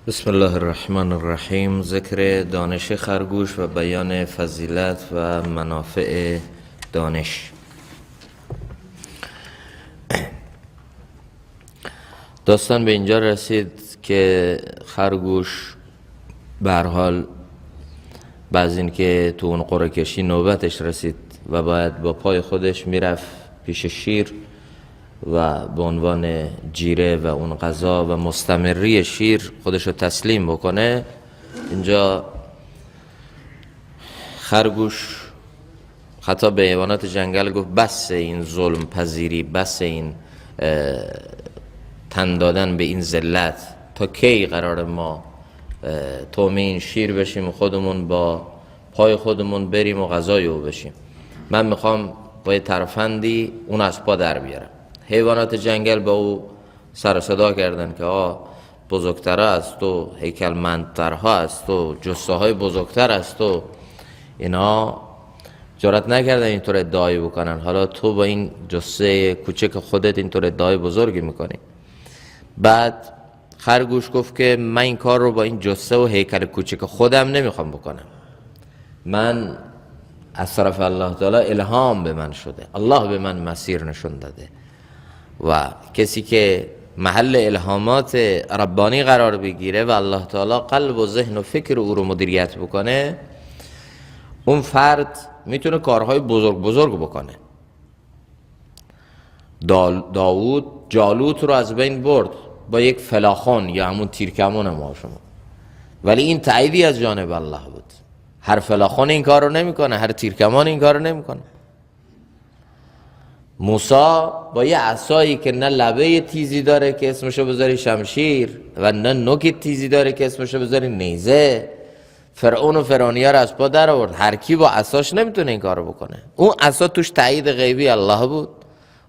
بسم الله الرحمن الرحیم. ذکر دانش خرگوش و بیان فضیلت و منافع دانش. داستان به اینجا رسید که خرگوش به هر حال بعد این که تو اون قرعه کشی نوبتش رسید و باید با پای خودش میرفت پیش شیر و به عنوان جیره و اون غذا و مستمری شیر خودش رو تسلیم بکنه، اینجا خرگوش خطاب به حیوانات جنگل گفت بس این ظلم پذیری، بس این تن دادن به این ذلت، تا کی قرار ما تومه این شیر بشیم و خودمون با پای خودمون بریم و غذای او بشیم؟ من میخوام با یه ترفندی اون از پا در بیارم. حیوانات جنگل به او سر و صدا کردن که بزرگترها از تو، هیکلمندترها از تو، جثه های بزرگتر از تو. اینا جرأت نکردن اینطور ادعایی بکنن، حالا تو با این جثه کوچک خودت اینطور ادعای بزرگی میکنی. بعد خرگوش گفت که من این کار رو با این جثه و هیکل کوچک خودم نمیخوام بکنم، من از طرف الله تعالی الهام به من شده، الله به من مسیر نشون داده و کسی که محل الهامات ربانی قرار بگیره و الله تعالی قلب و ذهن و فکر او رو مدیریت بکنه، اون فرد میتونه کارهای بزرگ بکنه. داوود جالوت رو از بین برد با یک فلاخون یا همون تیرکمون ما شما، ولی این تاییدی از جانب الله بود. هر فلاخون این کار رو نمیکنه، هر تیرکمان این کار رو نمیکنه. موسی با یه عصایی که نه لبه تیزی داره که اسمشو بذاری شمشیر و نه نوک تیزی داره که اسمشو بذاری نیزه، فرعون و فرعونی‌ها رو از پا در آورد. هر کی با عصاش نمیتونه این کارو بکنه. اون عصا توش تایید غیبی الله بود،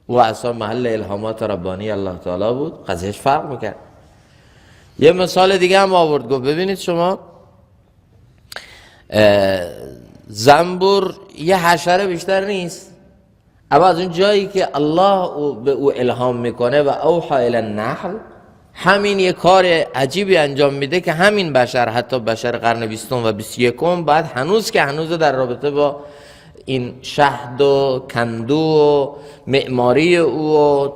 اون عصا محل الهامات ربانی الله تعالی بود، قضیهش فرق میکرد. یه مثال دیگه هم آورد، گفت ببینید شما زنبور یه حشره بیشتر نیست، اما از اون جایی که الله به او الهام میکنه و اوحی الی النحل، همین یه کار عجیبی انجام میده که همین بشر، حتی بشر قرن 20 و 21 بعد هنوز در رابطه با این شهد و کندو و معماری او و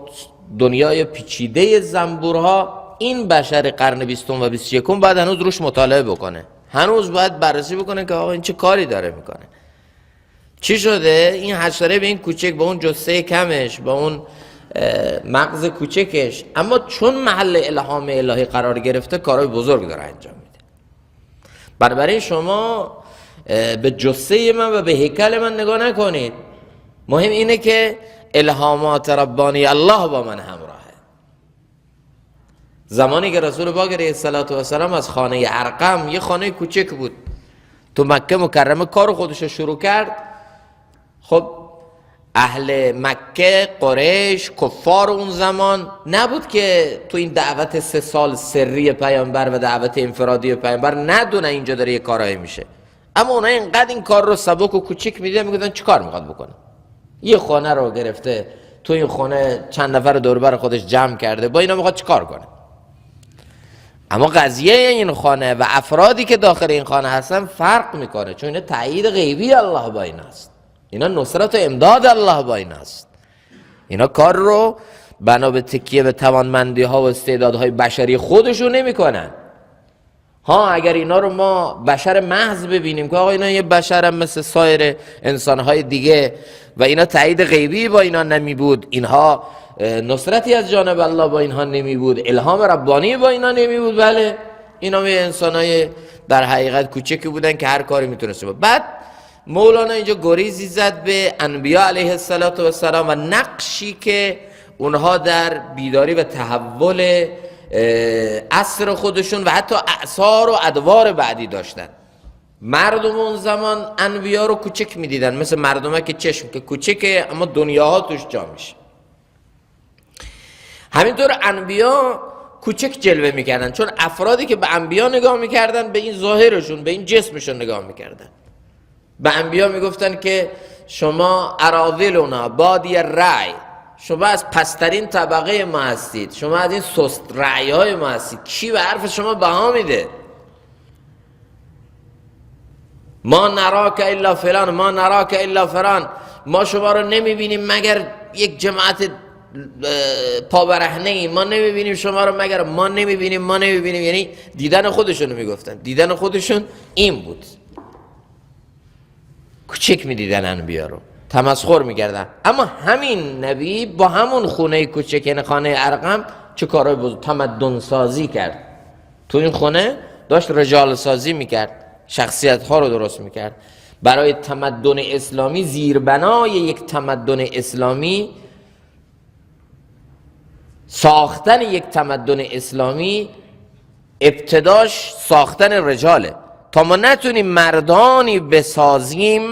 دنیای پیچیده زنبورها، این بشر قرن 20 و 21 بعد هنوز روش مطالعه بکنه، هنوز باید بررسی بکنه که آقا این چه کاری داره میکنه. چی شده این حشره به این کوچک، با اون جثه کمش، با اون مغز کوچکش، اما چون محل الهام الهی قرار گرفته کارهای بزرگ داره انجام میده. بنابراین شما به جثه من و به هیکل من نگاه نکنید، مهم اینه که الهامات ربانی الله با من همراهه. زمانی که رسول پاک علیه السلام از خانه ارقم، یه خانه کوچک بود تو مکه مکرمه، کار خودش شروع کرد، خب اهل مکه، قریش، کفار اون زمان نبود که تو این دعوت 3 سال سری پیامبر و دعوت انفرادی پیامبر ندونه اینجا داره یه کارایی میشه، اما اونها اینقدر این کار رو سبک و کوچیک میدیدن، میگفتن چی کار میخواد بکنه؟ یه خانه رو گرفته، تو این خانه چند نفر دور بر خودش جمع کرده، با اینا میخواد چی کار کنه؟ اما قضیه این خانه و افرادی که داخل این خانه هستن فرق میکنه، چون اینا تایید غیبی الله با این است، اینا نصرت و امداد الله با این است. اینا کار رو بنا به تکیه به توانمندی ها و استعدادهای بشری خودشون نمی کنن. اگر اینا رو ما بشر محض ببینیم که آقا اینا یه بشر هم مثل سایر انسانهای دیگه و اینا تایید غیبی با اینا نمی بود، اینها نصرتی از جانب الله با اینها نمی بود، الهام ربانی با اینا نمی بود، بله اینا یه انسانهای در حقیقت کوچکی بودن که هر کاری میتونست. بعد مولانا اینجا گریزی زد به انبیا علیه السلام و نقشی که اونها در بیداری و تحول عصر خودشون و حتی اعصار و ادوار بعدی داشتن. مردم اون زمان انبیا رو کوچک میدیدن، مثل مردمه که چشم که کوچکه اما دنیاها توش جا میشه. همینطور انبیا کوچک جلوه میکردن، چون افرادی که به انبیا نگاه میکردن به این ظاهرشون، به این جسمشون نگاه میکردن. به انبیا میگفتن که شما اراذلنا بادی الرأی، شما از پسترین طبقه ما هستید، شما از این سست رأی های ما هستید، کی به حرف شما بها میده؟ ما نراک الا فلان، ما نراک الا فلان، ما شما رو نمیبینیم مگر یک جماعت پابرهنه ای، ما نمیبینیم شما رو مگر ما نمیبینیم. یعنی دیدن خودشون رو میگفتن، دیدن خودشون این بود، کوچک میدیدن انبیا رو، تمسخر میکردن. اما همین نبی با همون خونه کوچک، یعنی خانه ارقم، چه کارهای بزرگ، تمدن سازی کرد. تو این خونه داشت رجال سازی میکرد، شخصیت ها رو درست میکرد. برای تمدن اسلامی، زیربنای یک تمدن اسلامی، ساختن یک تمدن اسلامی ابتداش ساختن رجاله. تا ما نتونیم مردانی بسازیم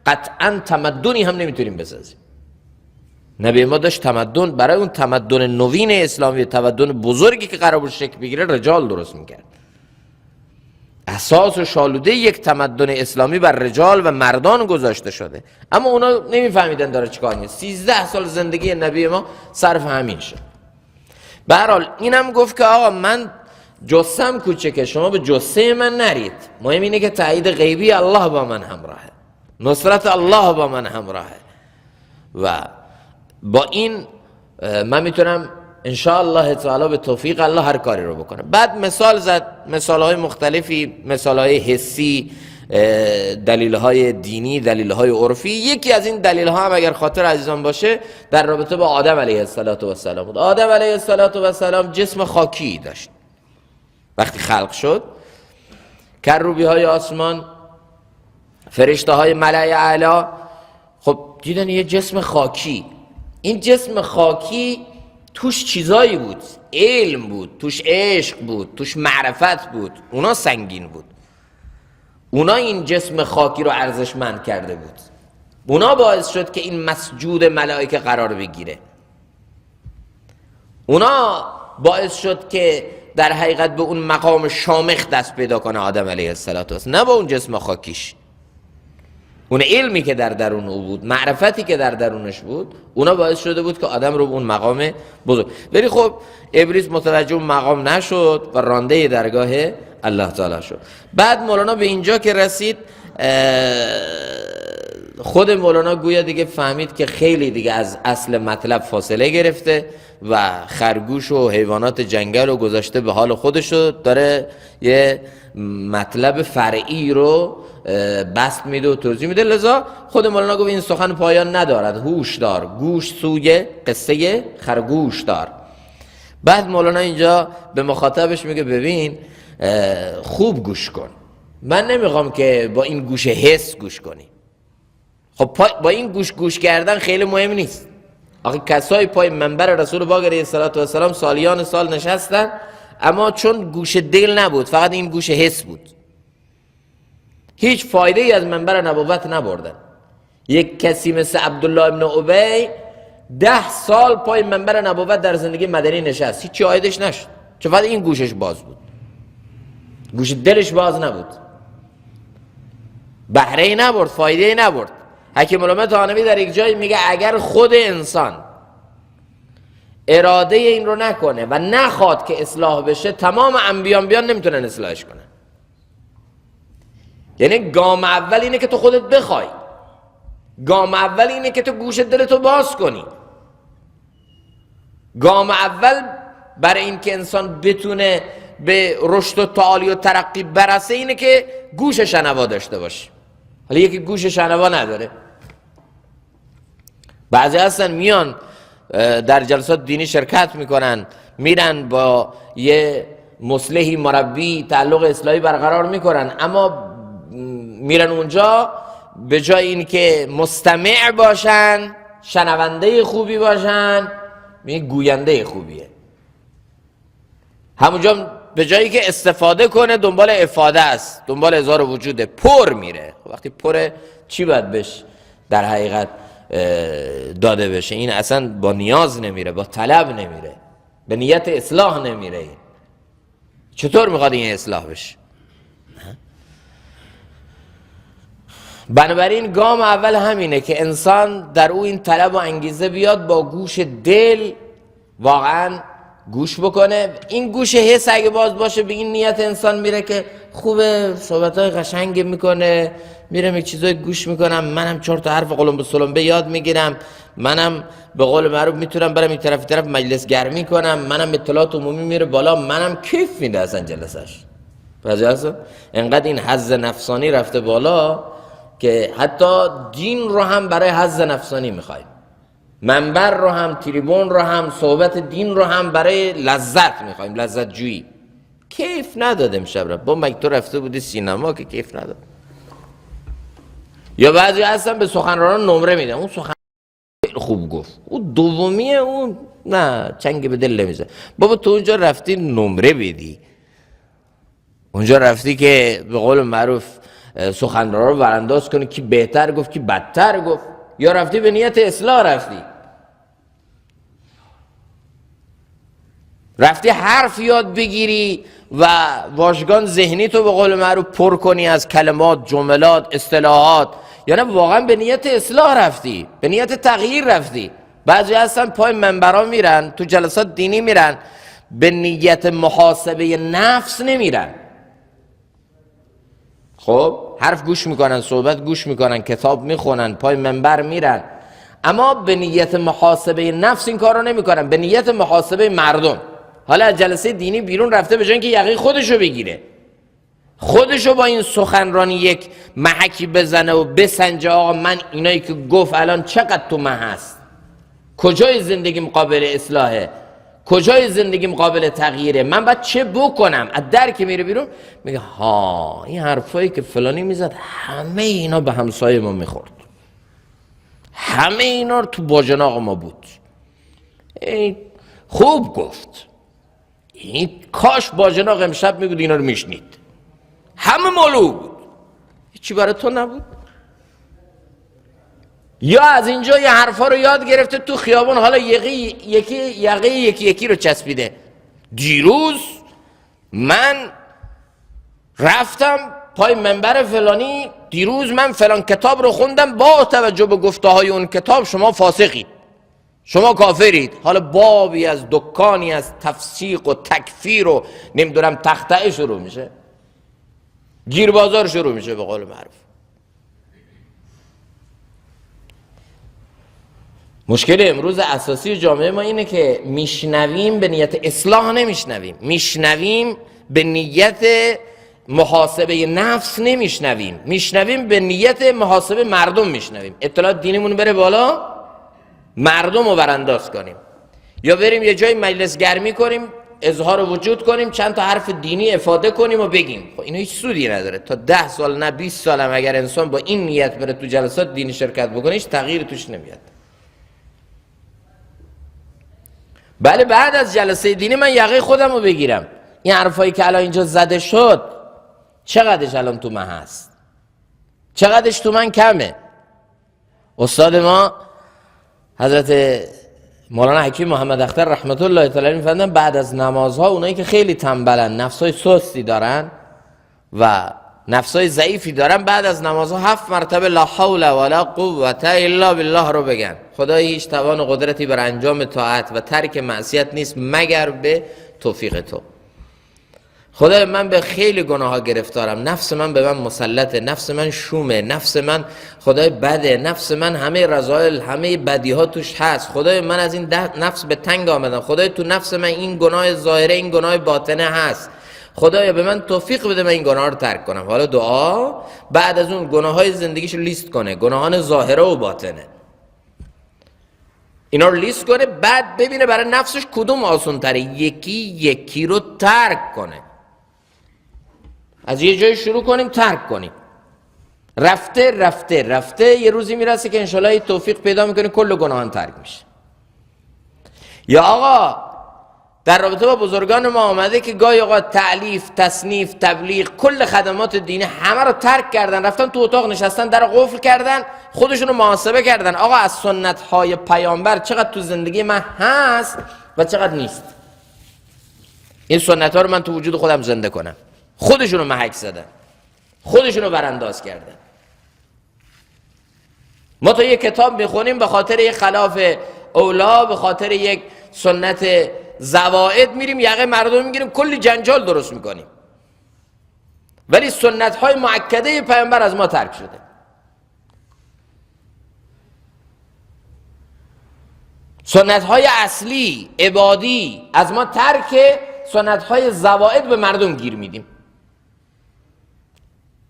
قطعا تمدنی هم نمیتونیم بسازیم. نبی ما داشت تمدن، برای اون تمدن نوین اسلامی، تمدن بزرگی که قرار بود شکل بگیره، رجال درست میکرد. اساس و شالوده یک تمدن اسلامی بر رجال و مردان گذاشته شده. اما اونا نمیفهمیدن داره چیکار میکنه. 13 سال زندگی نبی ما صرف همین شد. به هر حال اینم گفت که آقا من جسم کوچکه، شما به جسه من نرید، مهم اینه که تایید غیبی الله با من همراهه، نصرت الله با من همراهه و با این من میتونم انشاءالله تعالی به توفیق الله هر کاری رو بکنم. بعد مثال زد، مثالهای مختلفی، مثالهای حسی، دلیلهای دینی، دلیلهای عرفی. یکی از این دلیلها هم اگر خاطر عزیزان باشه در رابطه با آدم علیه السلام بود. آدم علیه السلام جسم خاکی داشت. وقتی خلق شد، کروبی های آسمان، فرشته های ملأ اعلی، خب دیدن یه جسم خاکی. این جسم خاکی توش چیزایی بود، علم بود، توش عشق بود، توش معرفت بود. اونا سنگین بود، اونا این جسم خاکی رو ارزشمند کرده بود، اونا باعث شد که این مسجود ملائکه قرار بگیره، اونا باعث شد که در حقیقت به اون مقام شامخ دست پیدا کنه آدم علیه السلام، نه با اون جسم خاکیش. اون علمی که در درون او بود، معرفتی که در درونش بود، اونا باعث شده بود که آدم رو به اون مقام بزرگ. ولی خب ابلیس متوجه اون مقام نشد و رانده درگاه الله تعالی شد. بعد مولانا به اینجا که رسید، خود مولانا گویا دیگه فهمید که خیلی دیگه از اصل مطلب فاصله گرفته و خرگوش و حیوانات جنگل رو گذاشته به حال خودش، رو داره یه مطلب فرعی رو بسط میده و توضیح میده. لذا خود مولانا گفت این سخن پایان ندارد، هوش دار، گوش سوی قصه خرگوش دار. بعد مولانا اینجا به مخاطبش میگه ببین خوب گوش کن، من نمیخوام که با این گوش حس گوش کنی. خب با این گوش کردن خیلی مهم نیست. آخه کسای پای منبر رسول پاک علیه السلام سالیان سال نشستن، اما چون گوش دل نبود، فقط این گوش حس بود، هیچ فایده ای از منبر نبوت نبردن. یک کسی مثل عبدالله ابن ابی 10 سال پای منبر نبوت در زندگی مدنی نشست، هیچی عایدش نشد، چون فقط این گوشش باز بود، گوش دلش باز نبود، بهره ای نبرد، فایده ای نبرد. حکیم علامه طحاوی در یک جای میگه اگر خود انسان اراده این رو نکنه و نخواد که اصلاح بشه، تمام انبیان نمیتونن اصلاحش کنن. یعنی گام اول اینه که تو خودت بخوای، گام اول اینه که تو گوش دلتو باز کنی، گام اول برای این که انسان بتونه به رشد و تعالی و ترقی برسه اینه که گوش شنوا داشته باشه. حالا یکی گوش شنوا نداره، بعضی هستن میان در جلسات دینی شرکت میکنن، میرن با یه مصلحی مربی تعلق اصلاحی برقرار میکنن، اما میرن اونجا به جای این که مستمع باشن، شنونده خوبی باشن، میگه گوینده خوبیه. همونجا به جایی که استفاده کنه دنبال افاده است، دنبال هزار وجوده، پر میره. وقتی پره چی باید بهش در حقیقت داده بشه؟ این اصلا با نیاز نمیره، با طلب نمیره، به نیت اصلاح نمیره. چطور میخواد این اصلاح بشه؟ بنابراین گام اول همینه که انسان در او این طلب و انگیزه بیاد با گوش دل واقعا گوش بکنه. این گوش حس اگه باز باشه به این نیت انسان میره که خوبه، صحبتای قشنگ میکنه، میرم یک چیزای گوش میکنم، منم 4 تا حرف قلم به سلمبه یاد میگیرم، منم به قول معروف میتونم برم این طرف مجلس گرمی کنم، منم اطلاعات عمومی میره بالا، منم کیف میده اصلا جلسش. پس انقدر این حظ نفسانی رفته بالا که حتی دین رو هم برای حظ نفسانی میخوایم، منبر رو هم، تریبون رو هم، صحبت دین رو هم برای لذت میخوایم، لذت جویی. کیف نداد امشب را با مگه تو رفته بودی سینما که کیف نداد. یا بعضی هستن به سخنرانان نمره میدن، اون سخن خوب گفت، اون دومیه اون نه چنگ به دل نمیزه. بابا تو اونجا رفتی نمره بدی، اونجا رفتی که به قول معروف سخنران رو ورانداز کنی کی بهتر گفت کی بدتر گفت، یا رفتی به نیت اصلاح، رفتی حرف یاد بگیری و واژگان ذهنی تو به قول معروف پر کنی از کلمات، جملات، اصطلاحات، یا نه واقعا به نیت اصلاح رفتی، به نیت تغییر رفتی. بعضی هستن پای منبرها میرن، تو جلسات دینی میرن، به نیت محاسبه نفس نمیرن. خب حرف گوش میکنن، صحبت گوش میکنن، کتاب میخونن، پای منبر میرن، اما به نیت محاسبه نفس این کار رو نمیکنن، به نیت محاسبه مردم. حالا از جلسه دینی بیرون رفته به جای اینکه یقه خودشو بگیره، خودشو با این سخنرانی یک محکی بزنه و بسنجه آقا من اینایی که گفت الان چقدر تو من هست، کجای زندگیم قابل اصلاحه، کجای زندگیم قابل تغییره، من باید چه بکنم. از در که میره بیرون میگه ها این حرفایی که فلانی میزد همه اینا به همسایه ما میخورد، همه اینا رو تو باجناق ما بود، این خوب گفت، این کاش باجناق امشب میبود اینا رو میشنید، همه مالو بود، هیچی برای تو نبود. یا از اینجا یه حرفا رو یاد گرفته تو خیابان، حالا یقه یکی رو چسبیده. دیروز من رفتم پای منبر فلانی، دیروز من فلان کتاب رو خوندم، با توجه به گفته های اون کتاب شما فاسقید، شما کافرید. حالا بابی از دکانی از تفسیق و تکفیر و نمیدونم تختعه شروع میشه، گیر بازار شروع میشه به قول معروف. مشکل امروز اساسی جامعه ما اینه که میشنویم به نیت اصلاح نمیشنویم، میشنویم به نیت محاسبه نفس نمیشنویم، میشنویم به نیت محاسبه مردم میشنویم. اطلاعات دینیمون بره بالا، مردم رو برانداز کنیم، یا بریم یه جای مجلس گرمی کنیم، اظهار وجود کنیم، چند تا حرف دینی افاده کنیم و بگیم. خب اینا هیچ سودی نداره. تا 10 سال نه 20 سال هم اگر انسان با این نیت بره تو جلسات دینی شرکت بکنه هیچ تغییری توش نمیاد. بله بعد از جلسه دینی من یقه خودم رو بگیرم، این حرفایی که الان اینجا زده شد چقدرش الان تو من هست، چقدرش تو من کمه. استاد ما حضرت مولانا حکیم محمد اختر رحمت الله تعالی علیه می‌فرمایند بعد از نمازها اونایی که خیلی تنبلن، نفسای سستی دارن و نفسای ضعیفی دارن، بعد از نمازها 7 مرتبه لا حول ولا قوة الا بالله رو بگن. خدای هیچ توان و قدرتی بر انجام طاعت و ترک معصیت نیست مگر به توفیق تو. خدای من به خیلی گناه ها گرفتارم، نفس من به من مسلطه، نفس من شومه، نفس من خدای بده، نفس من همه رذایل همه بدی ها توش هست. خدای من از این نفس به تنگ آمدم، خدای تو نفس من این گناه ظاهره این گناه باطنه هست، خدایا به من توفیق بده من این گناه رو ترک کنم. حالا دعا بعد از اون گناه های زندگیش رو لیست کنه، گناهان ظاهره و باطنه اینا رو لیست کنه، بعد ببینه برای نفسش کدوم آسان تره، یکی رو ترک کنه. از یه جای شروع کنیم ترک کنیم، رفته یه روزی میرسه که انشالله توفیق پیدا میکنه کل گناهان ترک میشه. یا آقا در رابطه با بزرگان ما آمده که گاهی آقا تعلیف، تصنیف، تبلیغ، کل خدمات دینی همه رو ترک کردن، رفتن تو اتاق نشستن، در قفل کردن، خودشون رو محاسبه کردن آقا از سنت های پیامبر چقدر تو زندگی من هست و چقدر نیست، این سنت ها رو من تو وجود خودم زنده کنم. خودشون رو محک زدن، خودشون رو برانداز کردن. ما تا یک کتاب میخونیم به خاطر یک خلاف اولا، به خاطر یک سنت زوائد میریم یقه مردم میگیریم، کلی جنجال درست میکنیم، ولی سنت های مؤکده پیامبر از ما ترک شده. سنت های اصلی عبادی از ما ترک، سنت های زوائد به مردم گیر میدیم.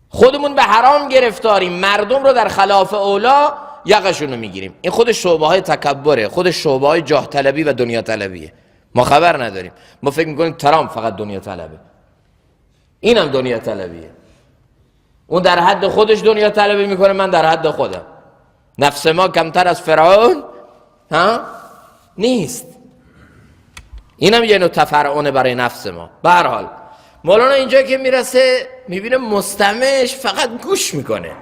خودمون به حرام گرفتاریم، مردم رو در خلاف اولا یقشون رو میگیریم. این خود شعبه های تکبره، خود شعبه های جاه طلبی و دنیا طلبیه. ما خبر نداریم، ما فکر میکنیم ترامپ فقط دنیا طلبه، اینم دنیا طلبیه. اون در حد خودش دنیا طلبی میکنه، من در حد خودم. نفس ما کمتر از فرعون نیست. اینم یه نوع تفرعونه برای نفس ما. به هر حال مولانا اینجا که میرسه میبینه مستمعش فقط گوش میکنه،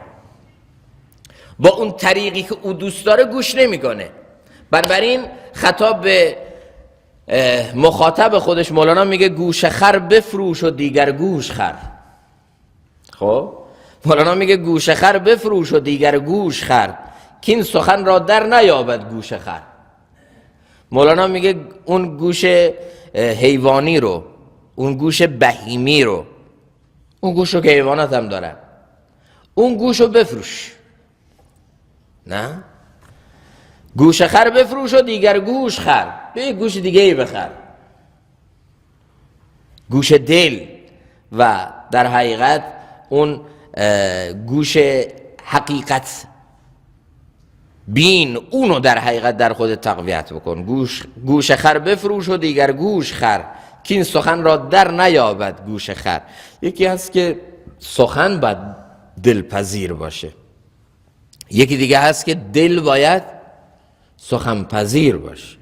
با اون طریقی که او دوست داره گوش نمیکنه. بنابراین خطاب به مخاطب خودش مولانا میگه گوش خر بفروش و دیگر گوش خر. خب مولانا میگه گوش خر بفروش و دیگر گوش خر، که این سخن را در نیابد گوش خر. مولانا میگه اون گوش حیوانی رو، اون گوش بهیمی رو، اون گوش رو که حیوانات هم دارن، اون گوش رو بفروش. نه، گوش خر بفروش و دیگر گوش خر، به گوش دیگه ای بخر. گوش دل و در حقیقت اون گوش حقیقت بین، اونو در حقیقت در خود تقویت بکن. گوش خر بفروش و دیگر گوش خر، که این سخن را در نیابد گوش خر. یکی هست که سخن باید دلپذیر باشه، یکی دیگه هست که دل باید سخن پذیر باشه.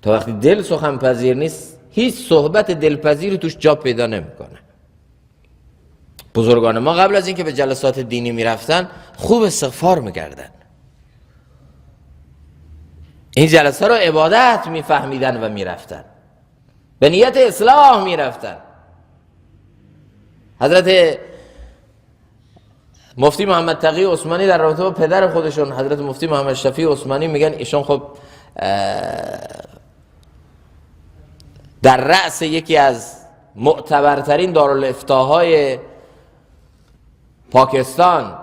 تا وقتی دل سخن پذیر نیست، هیچ صحبت دلپذیری توش جا پیدا نمیکنه. بزرگان ما قبل از اینکه به جلسات دینی میرفتن خوب استغفار میکردن، این جلسه رو عبادت میفهمیدن و میرفتن، به نیت اصلاح میرفتن. حضرت مفتی محمد تقی عثمانی در رابطه با پدر خودشون حضرت مفتی محمد شفیع عثمانی میگن ایشون خب در رأس یکی از معتبرترین دارالافتاهای پاکستان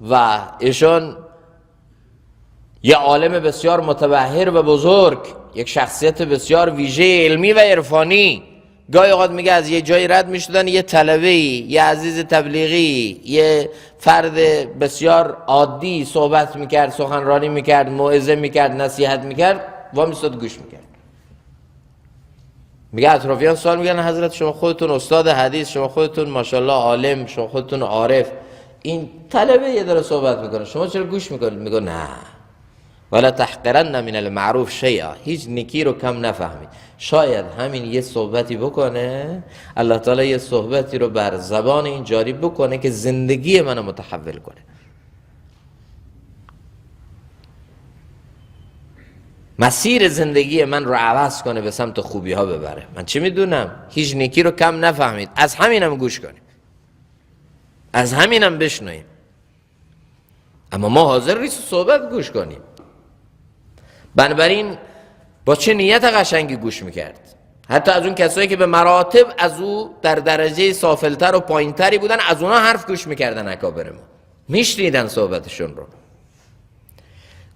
و ایشون یه عالم بسیار متبحر و بزرگ، یک شخصیت بسیار ویژه علمی و عرفانی، گاهی اوقات میگه از یه جایی رد میشدن یه طلبه‌ای، یه عزیز تبلیغی، یه فرد بسیار عادی صحبت میکرد، سخنرانی میکرد، موعظه میکرد، نصیحت میکرد، وامیستاد گوش میکرد. میگه اطرافیان سوال میگن حضرت شما خودتون استاد حدیث، شما خودتون ماشاءالله عالم، شما خودتون عارف، این طلبه یه داره صحبت میکنه، شما چرا گوش میکنید؟ میگه نه، ولا تحقرن من المعروف شیئا، هیچ نیکی رو کم نفهمید. شاید همین یه صحبتی بکنه الله تعالی یه صحبتی رو بر زبان این جاری بکنه که زندگی منو متحول کنه. مسیر زندگی من رو عوض کنه، به سمت خوبی ها ببره. من چه میدونم؟ هیچ نیکی رو کم نفهمید. از همینم گوش کنیم، از همینم بشنویم، اما ما حاضر نیست صحبت گوش کنیم. بنابراین با چه نیت قشنگی گوش میکرد. حتی از اون کسایی که به مراتب از او در درجه سافلتر و پایینتری بودن، از اونا حرف گوش میکردن اکابر ما، میشنیدن صحبتشون رو.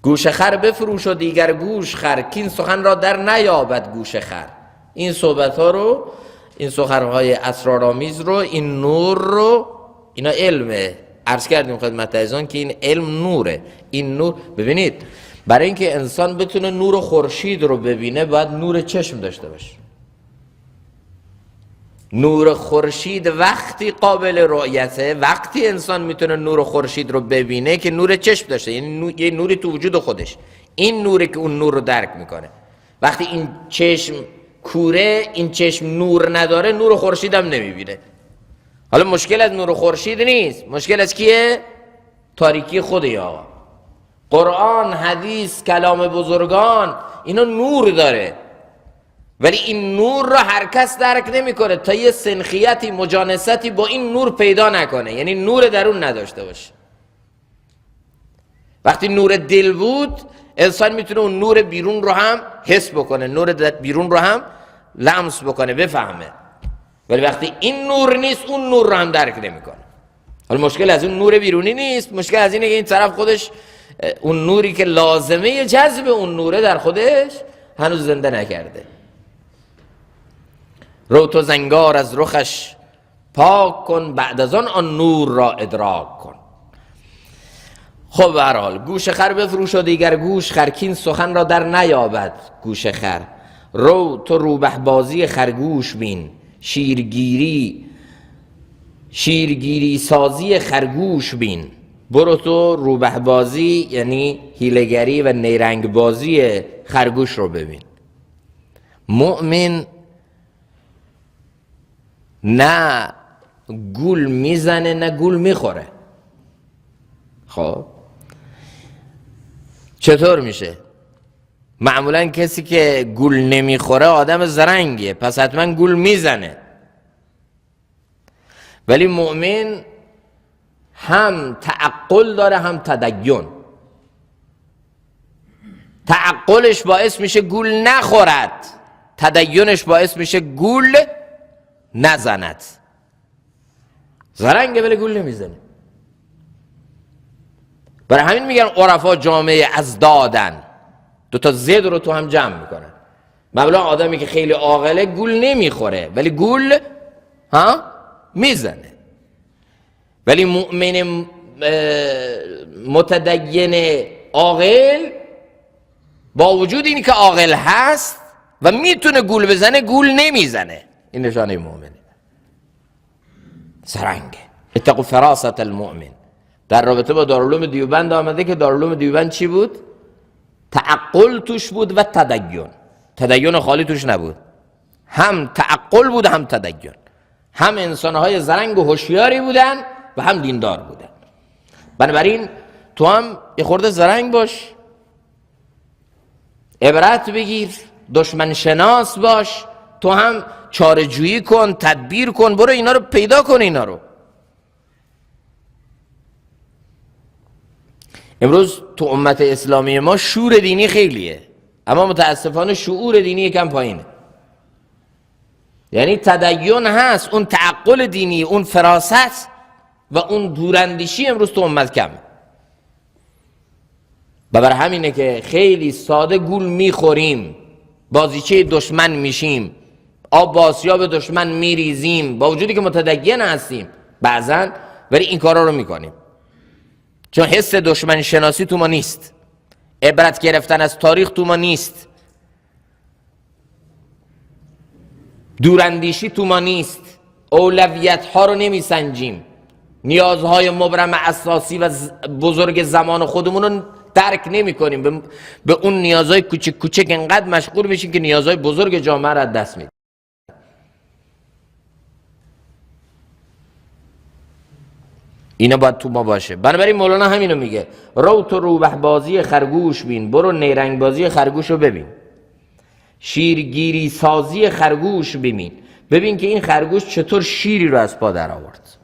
گوش خر بفروش و دیگر گوش خر، که این سخن را در نیابد گوش خر. این صحبت ها رو، این سخنهای اسرارآمیز رو، این نور رو، اینا علمه. عرض کردیم خدمت عزیزان که این علم نوره. این نور، ببینید، برای اینکه انسان بتونه نور خورشید رو ببینه باید نور چشم داشته باشه. نور خورشید وقتی قابل رؤیته، وقتی انسان میتونه نور خورشید رو ببینه که نور چشم داشته، یعنی یه نوری تو وجود خودش، این نوره که اون نور رو درک میکنه. وقتی این چشم کوره، این چشم نور نداره، نور خورشید هم نمیبینه. حالا مشکل از نور خورشید نیست، مشکل از کیه؟ تاریکی خود آقا. قرآن، حدیث، کلام بزرگان اینا نور داره، ولی این نور را هر کس درک نمیکنه تا یه سنخیتی، مجانستی با این نور پیدا نکنه، یعنی نور درون نداشته باشه. وقتی نور دل بود انسان میتونه اون نور بیرون رو هم حس بکنه، نور بیرون رو هم لمس بکنه، بفهمه. ولی وقتی این نور نیست اون نور رو هم درک نمیکنه. حالا مشکل از اون نور بیرونی نیست، مشکل از اینه که این طرف خودش اون نوری که لازمه جذب اون نوره در خودش هنوز زنده نکرده. رو تو زنگار از رخش پاک کن، بعد از آن نور را ادراک کن. خب به هر حال گوش خر بفروش و دیگر گوش خرکین سخن را در نیابد گوش خر. رو تو روبه بازی خرگوش بین، شیرگیری سازی خرگوش بین. برو تو روبه بازی یعنی هیله‌گری و نیرنگ بازی خرگوش رو ببین. مؤمن نه گول میزنه نه گول میخوره. خب چطور میشه؟ معمولا کسی که گول نمیخوره آدم زرنگیه، پس حتما گول میزنه. ولی مؤمن هم تعقل داره هم تدین. تعقلش باعث میشه گول نخورد، تدینش باعث میشه گول نزند. زرنگه ولی گول نمیزنه. برای همین میگن عرفا جامعه از دادن، دوتا زد رو تو هم جمع میکنن. معمولا آدمی که خیلی عاقله گول نمیخوره ولی گول میزنه. ولی مؤمن متدین عاقل با وجود اینی که عاقل هست و میتونه گول بزنه گول نمیزنه. این نشانه مؤمنه. سرنگه. اتقوا فراست المؤمن. در رابطه با دارالعلوم دیوبند آمده که دارالعلوم دیوبند چی بود؟ تعقل توش بود و تدین خالی توش نبود. هم تعقل بود هم تدین. هم انسانهای زرنگ و هوشیاری بودن و هم دیندار بودن. بنابراین تو هم یه خورده زرنگ باش، عبرت بگیر، دشمن شناس باش، تو هم چاره جویی کن، تدبیر کن، برو اینا رو پیدا کن. اینا رو امروز تو امت اسلامی ما شور دینی خیلیه، اما متاسفانه شعور دینی یکم پایینه. یعنی تدین هست، اون تعقل دینی، اون فراست و اون دوراندیشی امروز تو امت کم. و برای همینه که خیلی ساده گول میخوریم، بازیچه دشمن میشیم، آب باسیاب دشمن میریزیم، با وجودی که متدین هستیم بعضن، ولی این کارا رو میکنیم چون حس دشمن شناسی تو ما نیست، عبرت گرفتن از تاریخ تو ما نیست، دوراندیشی تو ما نیست، اولویت ها رو نمیسنجیم، نیازهای مبرم اساسی و بزرگ زمان خودمون رو درک نمی کنیم، به اون نیازهای کوچک کوچک انقدر مشغول میشیم که نیازهای بزرگ جامعه رو از دست میدیم. اینا باید تو ما باشه. بنابراین مولانا همینو میگه، رو تو روبه بازی خرگوش بین، برو نیرنگ بازی خرگوش رو ببین، شیرگیری سازی خرگوش ببین، ببین که این خرگوش چطور شیری رو از پا در آورد.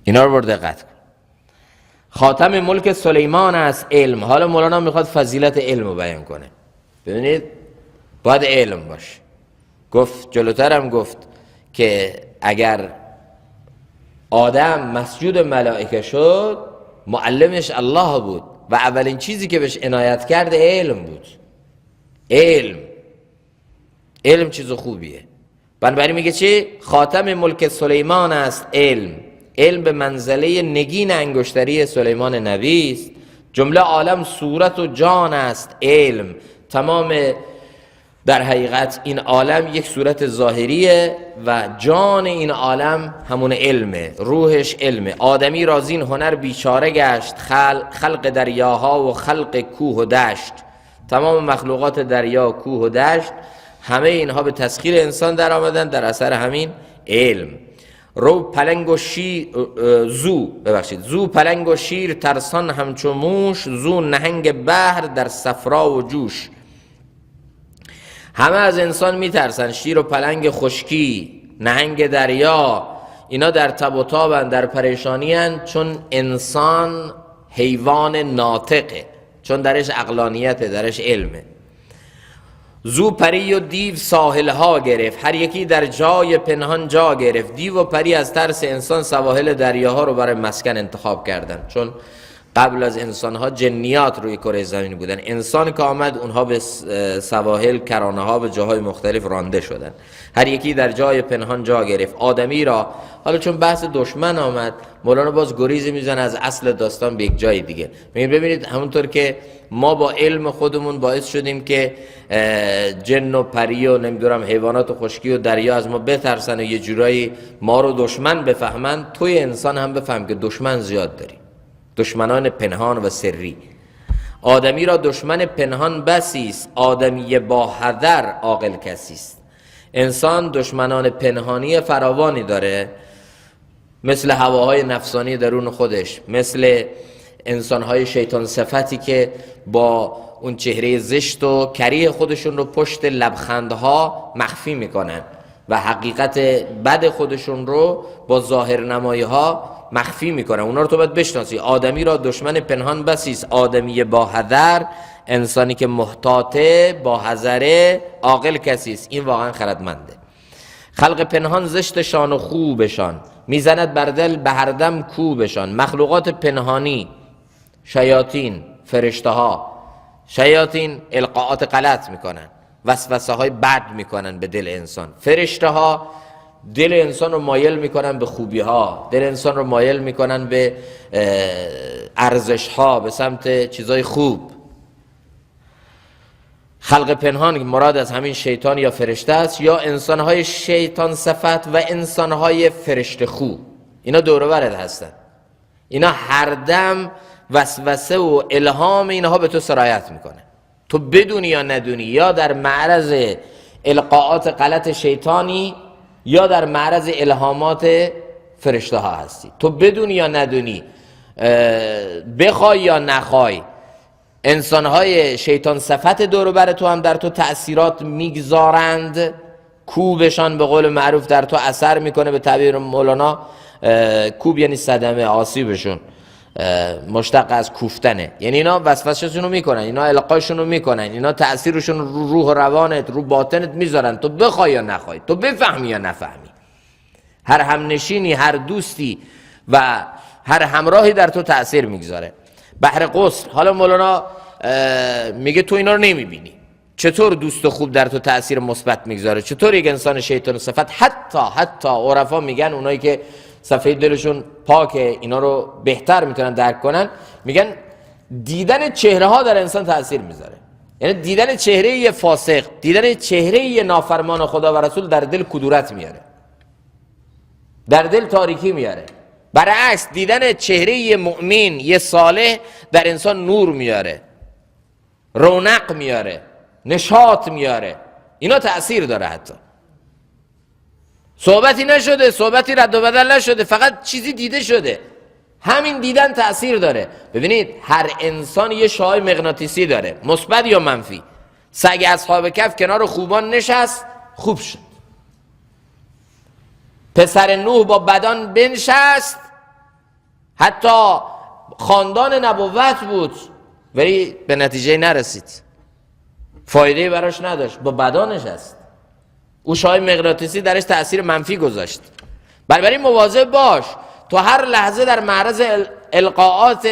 اینا رو دقت کن. خاتم ملک سلیمان است علم. حالا مولانا میخواد فضیلت علم رو بیان کنه. ببینید باید علم باشه. گفت جلوتر هم گفت که اگر آدم مسجود ملائکه شد معلمش الله بود و اولین چیزی که بهش عنایت کرد علم بود. علم چیز خوبیه. بنابراین میگه چی؟ خاتم ملک سلیمان است علم. علم به منزله نگین انگشتری سلیمان نبی است. جمله عالم صورت و جان است علم. تمام در حقیقت این عالم یک صورت ظاهریه و جان این عالم همون علمه، روحش علمه. آدمی را زین هنر بیچاره گشت، خلق دریاها و خلق کوه و دشت. تمام مخلوقات دریا، کوه و دشت، همه اینها به تسخیر انسان در آمدن در اثر همین علم. رو پلنگ و شیر زو پلنگ و شیر ترسان همچو موش، زو نهنگ بحر در صفرا و جوش. همه از انسان میترسن، شیر و پلنگ خشکی، نهنگ دریا، اینا در تب و تابن، در پریشانی هن، چون انسان حیوان ناطقه، چون درش عقلانیته، درش علمه. زو پری و دیو ساحل ها گرفت، هر یکی در جای پنهان جا گرفت. دیو و پری از ترس انسان سواحل دریاها رو برای مسکن انتخاب کردن، چون قبل از انسان ها جنیات روی کره زمین بودن. انسان که آمد اونها به سواحل، کرانه ها، به جاهای مختلف رانده شدن. هر یکی در جای پنهان جا گرفت. آدمی را، حالا چون بحث دشمن آمد، مولانا باز گریزی میزنه از اصل داستان به یک جای دیگه. ببینید همونطور که ما با علم خودمون باعث شدیم که جن و پری و نمیدونم حیوانات و خشکی و دریا از ما بترسن و یه جورایی ما رو دشمن بفهمن، توی انسان هم بفهم که دشمن زیاد داری، دشمنان پنهان و سری. آدمی را دشمن پنهان بسیست، آدمی با حذر عاقل کسیست. انسان دشمنان پنهانی فراوانی داره، مثل هواهای نفسانی درون خودش، مثل انسانهای شیطان صفتی که با اون چهره زشت و کریه خودشون رو پشت لبخندها مخفی میکنن و حقیقت بد خودشون رو با ظاهر نمایی ها مخفی میکنن. اونا رو تو باید بشناسی. آدمی را دشمن پنهان بسیست، آدمی با حذر، انسانی که محتاطه، با حذره، عاقل کسیست. این واقعا خردمنده. خلق پنهان زشتشان و خوبشان، میزند بر دل به هر دم کوبشان. مخلوقات پنهانی، شیاطین، فرشته ها. شیاطین القاءات غلط میکنن، وسوسه های بد میکنن به دل انسان. فرشته ها دل انسان رو مایل میکنن به خوبی ها، دل انسان رو مایل میکنن به ارزش ها، به سمت چیزای خوب. خلق پنهان مراد از همین شیطان یا فرشته است، یا انسانهای شیطان صفت و انسانهای فرشته خو. اینا دور و برت هستن. اینا هر دم وسوسه و الهام اینها به تو سرایت میکنه. تو بدونی یا ندونی، یا در معرض القاءات غلط شیطانی یا در معرض الهامات فرشته ها هستی. تو بدونی یا ندونی، بخوای یا نخوای، انسانهای شیطان صفت دور بر تو هم در تو تأثیرات میگذارند. کوبشان به قول معروف در تو اثر میکنه. به تعبیر مولانا کوب یعنی صدمه، آسیبشون مشتق از کوفتنه، یعنی اینا وسوسه‌شون رو میکنن، اینا القاشون رو میکنن، اینا تأثیرشون رو روح و روانت، رو باطنت میذارن، تو بخوای یا نخوای، تو بفهمی یا نفهمی. هر همنشینی، هر دوستی و هر همراهی در تو تأثیر میگذاره. بحر غسل، حالا مولانا میگه تو اینا رو نمیبینی، چطور دوست خوب در تو تأثیر مثبت میگذاره؟ چطور یک انسان شیطان صفت، حتی عرفا میگن اونایی که صفحه دلشون پاکه، اینا رو بهتر میتونن درک کنن، میگن دیدن چهره ها در انسان تأثیر میذاره. یعنی دیدن چهره یه فاسق، دیدن چهره یه نافرمان خدا و رسول در دل کدورت میاره، در دل تاریکی میاره. برعکس دیدن چهره یه مؤمن، یه صالح در انسان نور میاره، رونق میاره، نشاط میاره. اینا تأثیر داره. حتی صحبتی نشده، صحبتی رد و بدل نشده، فقط چیزی دیده شده، همین دیدن تأثیر داره. ببینید هر انسان یه شعاع مغناطیسی داره، مثبت یا منفی. سگ اصحاب کهف کنار خوبان نشست، خوب شد. پسر نوح با بدان بنشست، حتی خاندان نبوت بود ولی به نتیجه نرسید، فایده براش نداشت، با بدان نشست. او شعاع مغناطیسی درش تأثیر منفی گذاشت. بنابراین مواظب باش، تو هر لحظه در معرض القاءات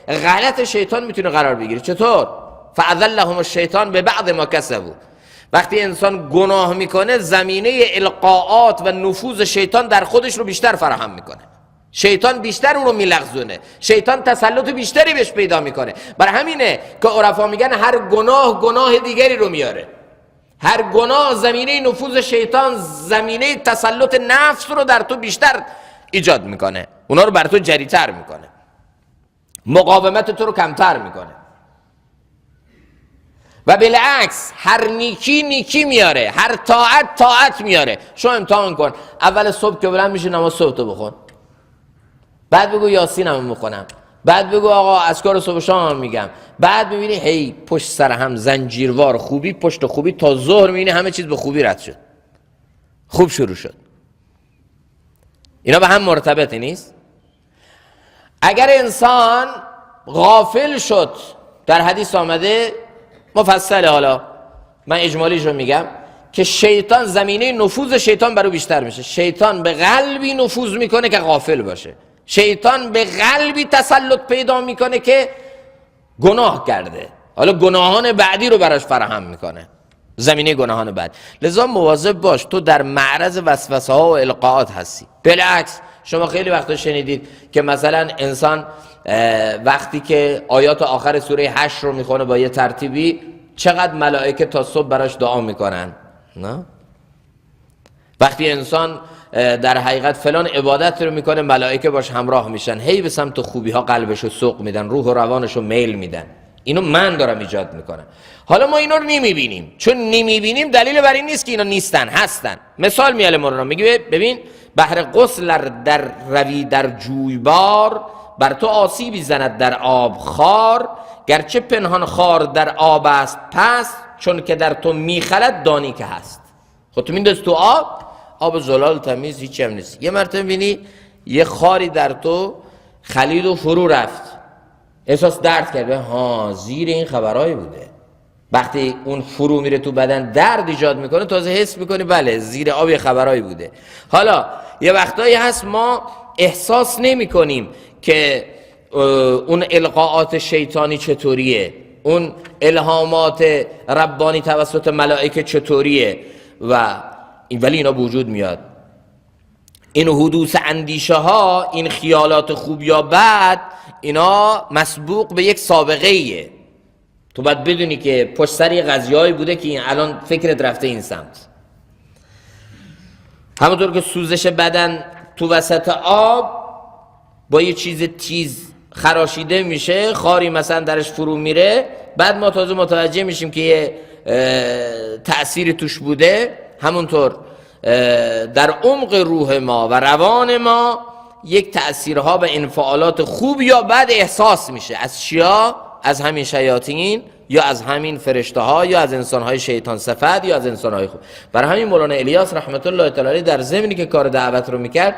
غلط شیطان میتونه قرار بگیری. چطور؟ فاذلهم الشیطان به بعض ما کسبوا. وقتی انسان گناه میکنه، زمینه القاءات و نفوذ شیطان در خودش رو بیشتر فراهم میکنه. شیطان بیشتر اون رو میلغزونه، شیطان تسلط بیشتری بهش پیدا میکنه. برای همینه که عرفا میگن هر گناه دیگری رو میاره. هر گناه زمینه نفوذ شیطان، زمینه تسلط نفس رو در تو بیشتر ایجاد میکنه، اونا رو بر تو جریتر میکنه، مقاومت تو رو کمتر میکنه. و بالعکس هر نیکی میاره، هر طاعت میاره. شما امتحان کن، اول صبح که بلند میشه نماز صبح تو بخون، بعد بگو یاسینم میخونم، بعد بگو آقا اذکار صبح شام میگم، بعد میبینی هی پشت سر هم زنجیروار خوبی پشت خوبی، تا ظهر میبینی همه چیز به خوبی رد شد، خوب شروع شد. اینا به هم مرتبطی نیست؟ اگر انسان غافل شد، در حدیث آمده مفصله، حالا من اجمالیش رو میگم که شیطان، زمینه نفوذ شیطان برو بیشتر میشه. شیطان به قلبی نفوذ میکنه که غافل باشه، شیطان به قلبی تسلط پیدا میکنه که گناه کرده، حالا گناهان بعدی رو براش فراهم میکنه، زمینه گناهان بعد. لذا مواظب باش، تو در معرض وسوسه ها و القاءات هستی. بالعکس شما خیلی وقتا شنیدید که مثلا انسان وقتی که آیات آخر سوره 8 رو میخونه با یه ترتیبی، چقدر ملائکه تا صبح براش دعا میکنن. نه؟ وقتی انسان در حقیقت فلان عبادت رو میکنه، ملائکه باش همراه میشن، هی به سمت خوبی ها قلبش رو سوق میدن، روح و روانش رو میل میدن. اینو من دارم ایجاد میکنم. حالا ما اینا رو نمیبینیم، چون نمیبینیم دلیل بر این نیست که اینا نیستن، هستن. مثال میاله مولانا، میگه ببین بحر غسل در روی در جویبار، بر تو آسیبی زند در آب خار، گرچه پنهان خار در آب است پس، چون که در تو میخلد دانی که هست. خود تو مینداز تو آب زلال تمیز هیچی هم نیست، یه مرتبه بینی یه خاری در تو خلید و فرو رفت، احساس درد کرده، ها زیر این خبرهایی بوده. وقتی اون فرو میره تو بدن درد ایجاد میکنه، تازه حس میکنی بله زیر آب یه خبرهایی بوده. حالا یه وقتایی هست ما احساس نمی کنیم که اون القاءات شیطانی چطوریه، اون الهامات ربانی توسط ملائکه چطوریه، ولی اینا به وجود میاد. این حدوث اندیشه ها، این خیالات خوب یا بد، اینا مسبوق به یک سابقه ایه. تو باید بدونی که پشت سر یه قضیه‌ای بوده که این الان فکرت رفته این سمت. همونطور که سوزش بدن تو وسط آب با یه چیز تیز خراشیده میشه، خاری مثلا درش فرو میره، بعد ما تازه متوجه میشیم که یه تأثیری توش بوده. همونطور در عمق روح ما و روان ما یک تأثیرها به انفعالات خوب یا بد احساس میشه. از چیا؟ از همین شیاطین، یا از همین فرشته ها، یا از انسان های شیطان صفت، یا از انسان های خوب. برای همین مولانا الیاس رحمت الله تعالی علیه در ضمنی که کار دعوت رو میکرد،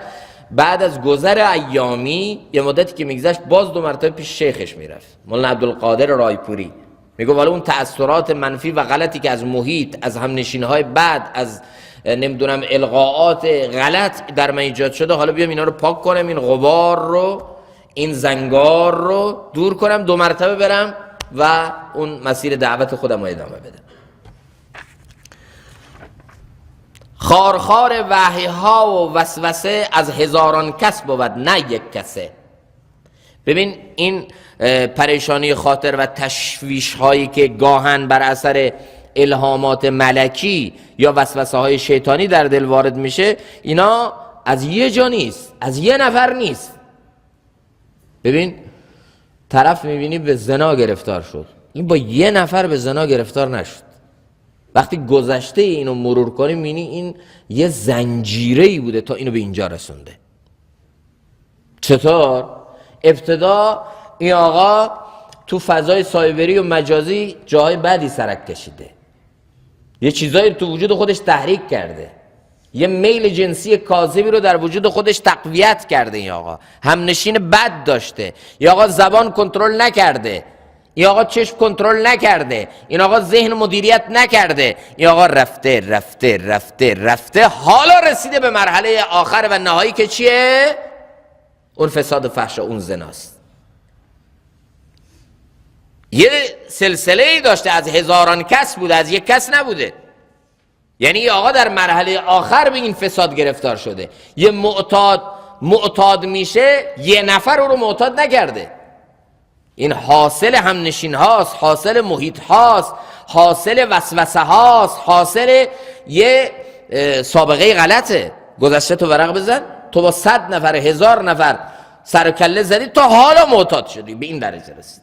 بعد از گذر ایامی یه مدتی که میگذشت، باز 2 مرتبه پیش شیخش میرفت، مولانا عبدالقادر رایپوری. میگه والا اون تأثیرات منفی و غلطی که از محیط، از همنشین‌های بد، از نمیدونم القاءات غلط در من ایجاد شده، حالا بیام اینا رو پاک کنم، این غبار رو، این زنگار رو دور کنم، 2 مرتبه برم و اون مسیر دعوت خودم رو ادامه بدم. خارخار وحی ها و وسوسه از هزاران کس بود، نه یک کسه. ببین این پریشانی خاطر و تشویش هایی که گاهن بر اثر الهامات ملکی یا وسوسه های شیطانی در دل وارد میشه، اینا از یه جا نیست، از یه نفر نیست. ببین طرف میبینی به زنا گرفتار شد، این با یه نفر به زنا گرفتار نشد. وقتی گذشته اینو مرور کنی میبینی این یه زنجیره‌ای بوده تا اینو به اینجا رسونده. چطور؟ ابتدا این آقا تو فضای سایبری و مجازی جاهای بدی سرک کشیده، یه چیزایی تو وجود خودش تحریک کرده، یه میل جنسی کاذبی رو در وجود خودش تقویت کرده. این آقا همنشین بد داشته، این آقا زبان کنترل نکرده، این آقا چشم کنترل نکرده، این آقا ذهن مدیریت نکرده، این آقا رفته رفته رفته رفته، حالا رسیده به مرحله آخر و نهایی که چیه؟ اون فساد و فحش، اون زناست. یه سلسله‌ای داشته، از هزاران کس بوده، از یک کس نبوده. یعنی این آقا در مرحله آخر به این فساد گرفتار شده. یه معتاد میشه، یه نفر رو معتاد نکرده. این حاصل همنشین هاست، حاصل محیط هاست، حاصل وسوسه هاست، حاصل یه سابقه غلطه. گذشته تو ورق بزن، تو با 100 نفر 1000 نفر سر و کله زدی تا حالا معتاد شدی، به این درجه رسید.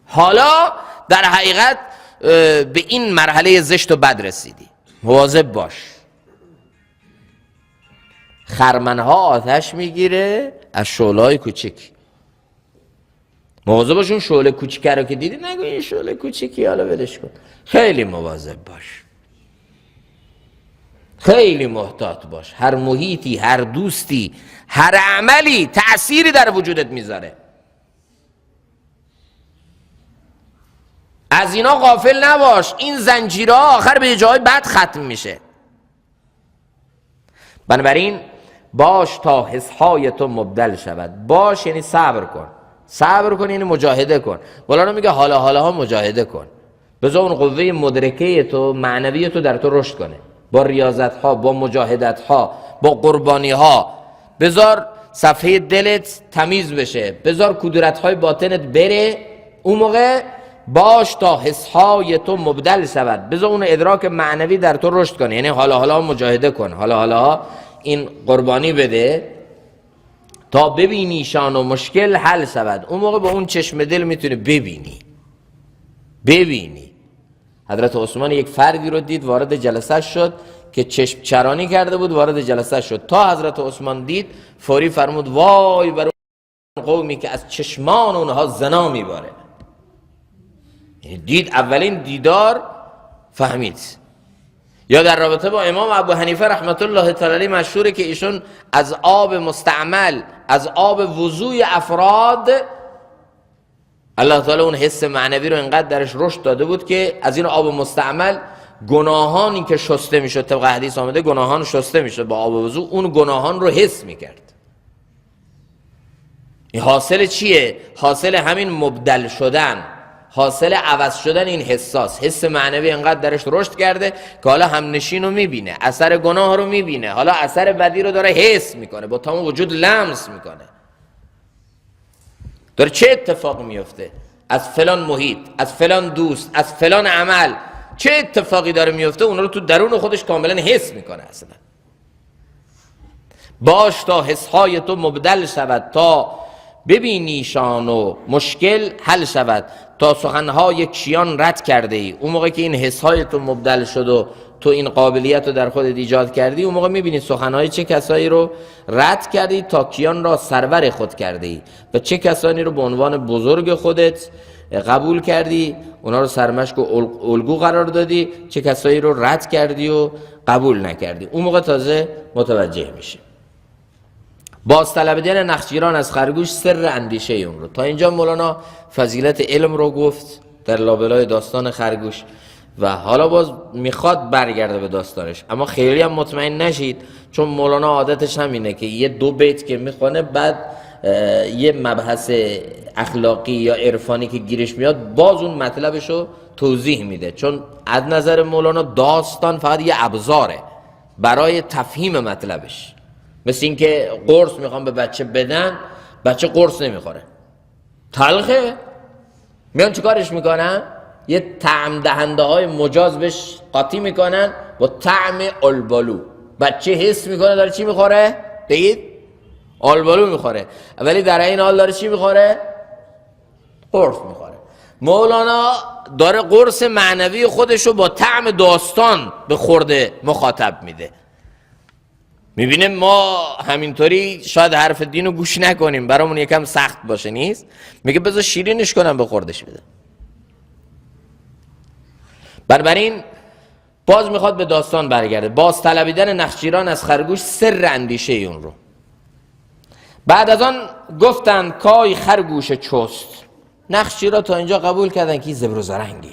حالا در حقیقت به این مرحله زشت و بد رسیدی. مواظب باش، خرمنها آتش میگیره از شعله‌های کوچیک. مواظب باش، اون شعله کوچیکه رو که دیدی نگو این شعله کوچیکی، حالا ولش کن. خیلی مواظب باش، خیلی محتاط باش. هر محیطی، هر دوستی، هر عملی تأثیری در وجودت میذاره. از اینا غافل نباش، این زنجیرها آخر به جای بد ختم میشه. بنابراین باش تا حسهای تو مبدل شود. باش یعنی صبر کن، صبر کن یعنی مجاهده کن. مولانا میگه حالا ها مجاهده کن، بذار اون قوه مدرکه تو معنوی تو در تو رشد کنه، با ریاضت ها، با مجاهدت ها، با قربانی ها. بذار صفحه دلت تمیز بشه، بذار کدورت های باطنت بره. اون موقع باش تا حسهای تو مبدل شود، بذار اون ادراک معنوی در تو رشد کنه. یعنی حالا مجاهده کن، حالا این قربانی بده تا ببینی شان و مشکل حل شود. اون موقع با اون چشم دل میتونی ببینی. حضرت عثمان یک فردی رو دید وارد جلسه شد که چشم چرانی کرده بود، وارد جلسه شد. تا حضرت عثمان دید فوری فرمود وای بر اون قومی که از چشمان اونها زنا میباره. یعنی دید، اولین دیدار فهمید. یا در رابطه با امام ابو حنیفه رحمت الله تعالی علیه مشهوره که ایشون از آب مستعمل، از آب وضوی افراد، الله تعالی اون حس معنوی رو انقدر درش رشد داده بود که از این آب مستعمل گناهانی که شسته میشد، طبق حدیث آمده گناهان شسته میشد با آب وضو، اون گناهان رو حس میکرد. این حاصل چیه؟ حاصل همین مبدل شدن، حاصل عوض شدن این حساس. حس معنوی انقدر درش رشد کرده که حالا همنشین رو میبینه، اثر گناه رو میبینه، حالا اثر بدی رو داره حس میکنه، با تمام وجود لمس میکنه. داره چه اتفاق میفته از فلان محیط، از فلان دوست، از فلان عمل، چه اتفاقی داره میفته، اون رو تو درون خودش کاملا حس میکنه. اصلا باش تا حسهای تو مبدل شود، تا ببینی شان و مشکل حل شود، تا سخنهای کیان رد کرده ای. اون موقع که این حسهای تو مبدل شد و تو این قابلیت رو در خودت ایجاد کردی، اون موقع میبینی سخنهای چه کسایی رو رد کردی تا کیان را سرور خود کرده ای و چه کسانی رو به عنوان بزرگ خودت قبول کردی، اونا رو سرمشق و الگو قرار دادی، چه کسایی رو رد کردی و قبول نکردی. اون موقع تازه متوجه میشه. باز طلبیدن نخجیران از خرگوش سر اندیشه اون رو. تا اینجا مولانا فضیلت علم رو گفت در لابلای داستان خرگوش و حالا باز میخواد برگرده به داستانش، اما خیلی هم مطمئن نشید، چون مولانا عادتش همینه که یه دو بیت که میخونه بعد یه مبحث اخلاقی یا عرفانی که گیرش میاد باز اون مطلبش رو توضیح میده. چون از نظر مولانا داستان فقط یه ابزاره برای تفهیم مطلبش. مثل این که قرص میخوام به بچه بدن، بچه قرص نمیخوره، تلخه، میان چی کارش میکنن؟ یه طعم دهنده های مجاز بهش قاطی میکنن با طعم آلبالو. بچه حس میکنه داره چی میخوره؟ بگید آلبالو میخوره، ولی در این حال داره چی میخوره؟ قرص میخوره. مولانا داره قرص معنوی خودشو با طعم داستان به خورده مخاطب میده. میبینه ما همینطوری شاید حرف دین رو گوش نکنیم، برامون یکم سخت باشه، نیست؟ میگه بذار شیرینش کنم به خوردش بده. بنابراین باز میخواد به داستان برگرده. باز طلبیدن نخجیران از خرگوش سر اندیشه اون رو. بعد از آن گفتن کای خرگوش چست. نخجیرا تا اینجا قبول کردن که زبر و زرنگیه.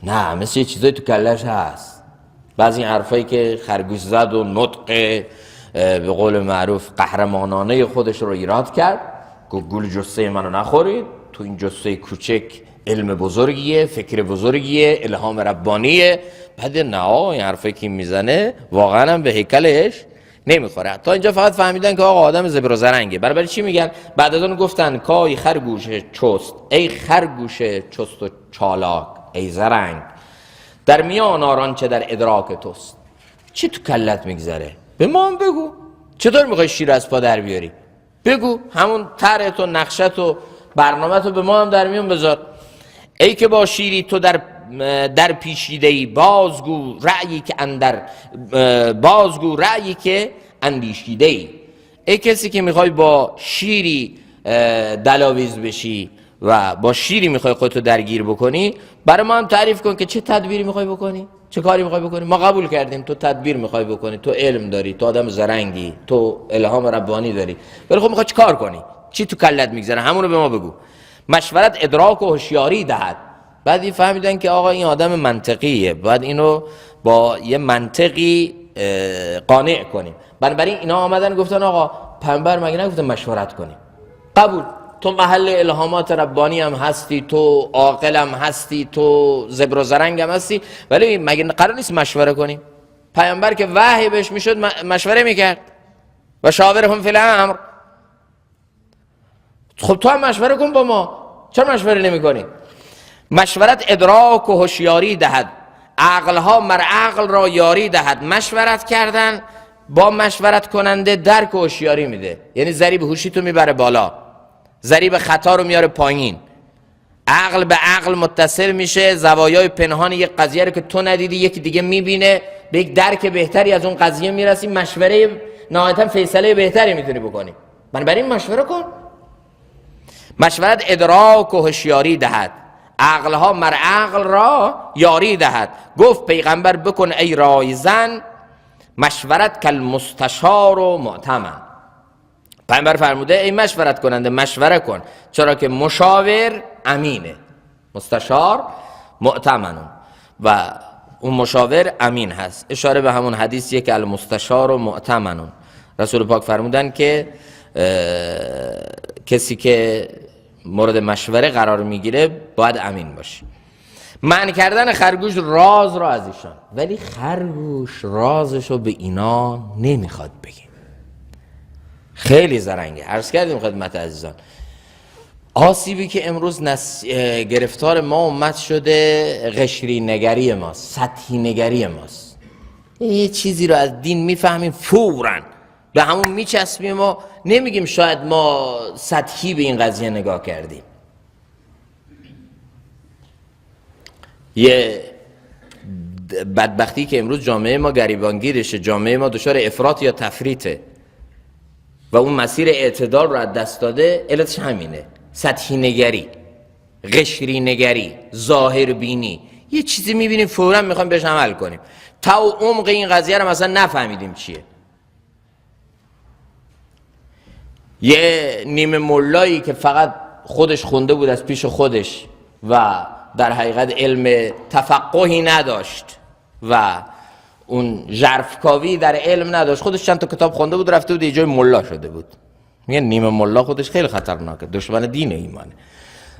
نه، مثل یه چیزایی تو کلش هست. بعضی این حرفایی که خرگوش زد و نطق به قول معروف قهرمانانه خودش رو ایراد کرد، گل جثه منو نخورید، تو این جثه کوچک علم بزرگیه، فکر بزرگیه، الهام ربانیه. بعد نه، این حرفایی که میزنه واقعا هم به هیکلش نمیخوره. تا اینجا فقط فهمیدن که آقا آدم زبر و زرنگه. برای چی میگن؟ بعد از اون گفتن کای خرگوش چست، ای خرگوش چست و چالاک، ای زرنگ، در میان آران چه در ادراک توست. چی تو کلت میگذره؟ به ما هم بگو. چطور میخوای شیر از پا در بیاری؟ بگو، همون طرحت و نقشت و برنامه‌تو به ما هم در میون بذار. ای که با شیری تو در پیچیده‌ای، بازگو رأیی که اندیشیده‌ای. ای کسی که میخوای با شیری دلاویز بشی و با شیری میخوای خودتو درگیر بکنی، برای ما هم تعریف کن که چه تدبیری میخوای بکنی، چه کاری میخوای بکنی. ما قبول کردیم تو تدبیر میخوای بکنی، تو علم داری، تو آدم زرنگی، تو الهام ربانی داری، ولی خب میخوای چه کار کنی؟ چی تو کلت میگذره؟ همونو به ما بگو. مشورت ادراک و هوشیاری دهد. بعد فهمیدن که آقا این آدم منطقیه، باید اینو با یه منطقی قانع کنیم. بنابراین اینا آمدن گفتن آقا پیامبر مگه نگفته مشورت کنیم؟ قبول، تو محل الهامات ربانی هم هستی، تو عاقل هم هستی، تو زبر و زرنگ هم هستی، ولی مگه قرار نیست مشوره کنیم؟ پیامبر که وحی بهش میشد مشوره میکرد و شاورهم فی الامر. خب تو هم مشوره کن با ما، چرا مشوره نمیکنی؟ مشورت ادراک و هوشیاری دهد، عقلها مر عقل را یاری دهد. مشورت کردن با مشورت کننده درک و هوشیاری میده، یعنی ضریب هوشی تو میبره بالا، ضریب خطا رو میاره پایین، عقل به عقل متصل میشه، زوایای پنهان یک قضیه رو که تو ندیدی یکی دیگه میبینه، به یک درک بهتری از اون قضیه میرسی، مشوره نهایتا فیصله بهتری میتونی بکنی. بنابراین مشوره کن. مشورت ادراک و هوشیاری دهد، عقلها مر عقل را یاری دهد. گفت پیغمبر بکن ای رایزن، مشورت کل مستشار و معتمن. پیغمبر فرموده ای مشورت کننده مشوره کن، چرا که مشاور امینه، مستشار معتمنون و اون مشاور امین هست. اشاره به همون حدیثیه که المستشار و معتمنون. رسول پاک فرمودن که کسی که مورد مشوره قرار میگیره باید امین باشه. معنی کردن خرگوش راز را از ایشان، ولی خرگوش رازشو به اینا نمیخواد بگه، خیلی زرنگه. عرض کردیم خدمت عزیزان آسیبی که امروز گرفتار ما امت شده قشری نگری ماست، سطحی نگری ماست. یه چیزی رو از دین میفهمیم فوراً به همون میچسبیم و نمیگیم شاید ما سطحی به این قضیه نگاه کردیم. یه بدبختی که امروز جامعه ما گریبانگیرشه، جامعه ما دچار افراط یا تفریطه و اون مسیر اعتدال رو از دست داده. علتش همینه، سطحی نگری، قشری نگری، ظاهر بینی. یه چیزی میبینیم فوراً میخوایم بهش عمل کنیم، تا عمق این قضیه رو مثلا نفهمیدیم چیه. یه نیمه ملایی که فقط خودش خونده بود از پیش خودش و در حقیقت علم تفقهی نداشت و اون ژرفکاوی در علم نداشت، خودش چند تا کتاب خونده بود رفته بود یه جای ملا شده بود. میگه نیمه ملا خودش خیلی خطرناکه، دشمن دین ایمانه.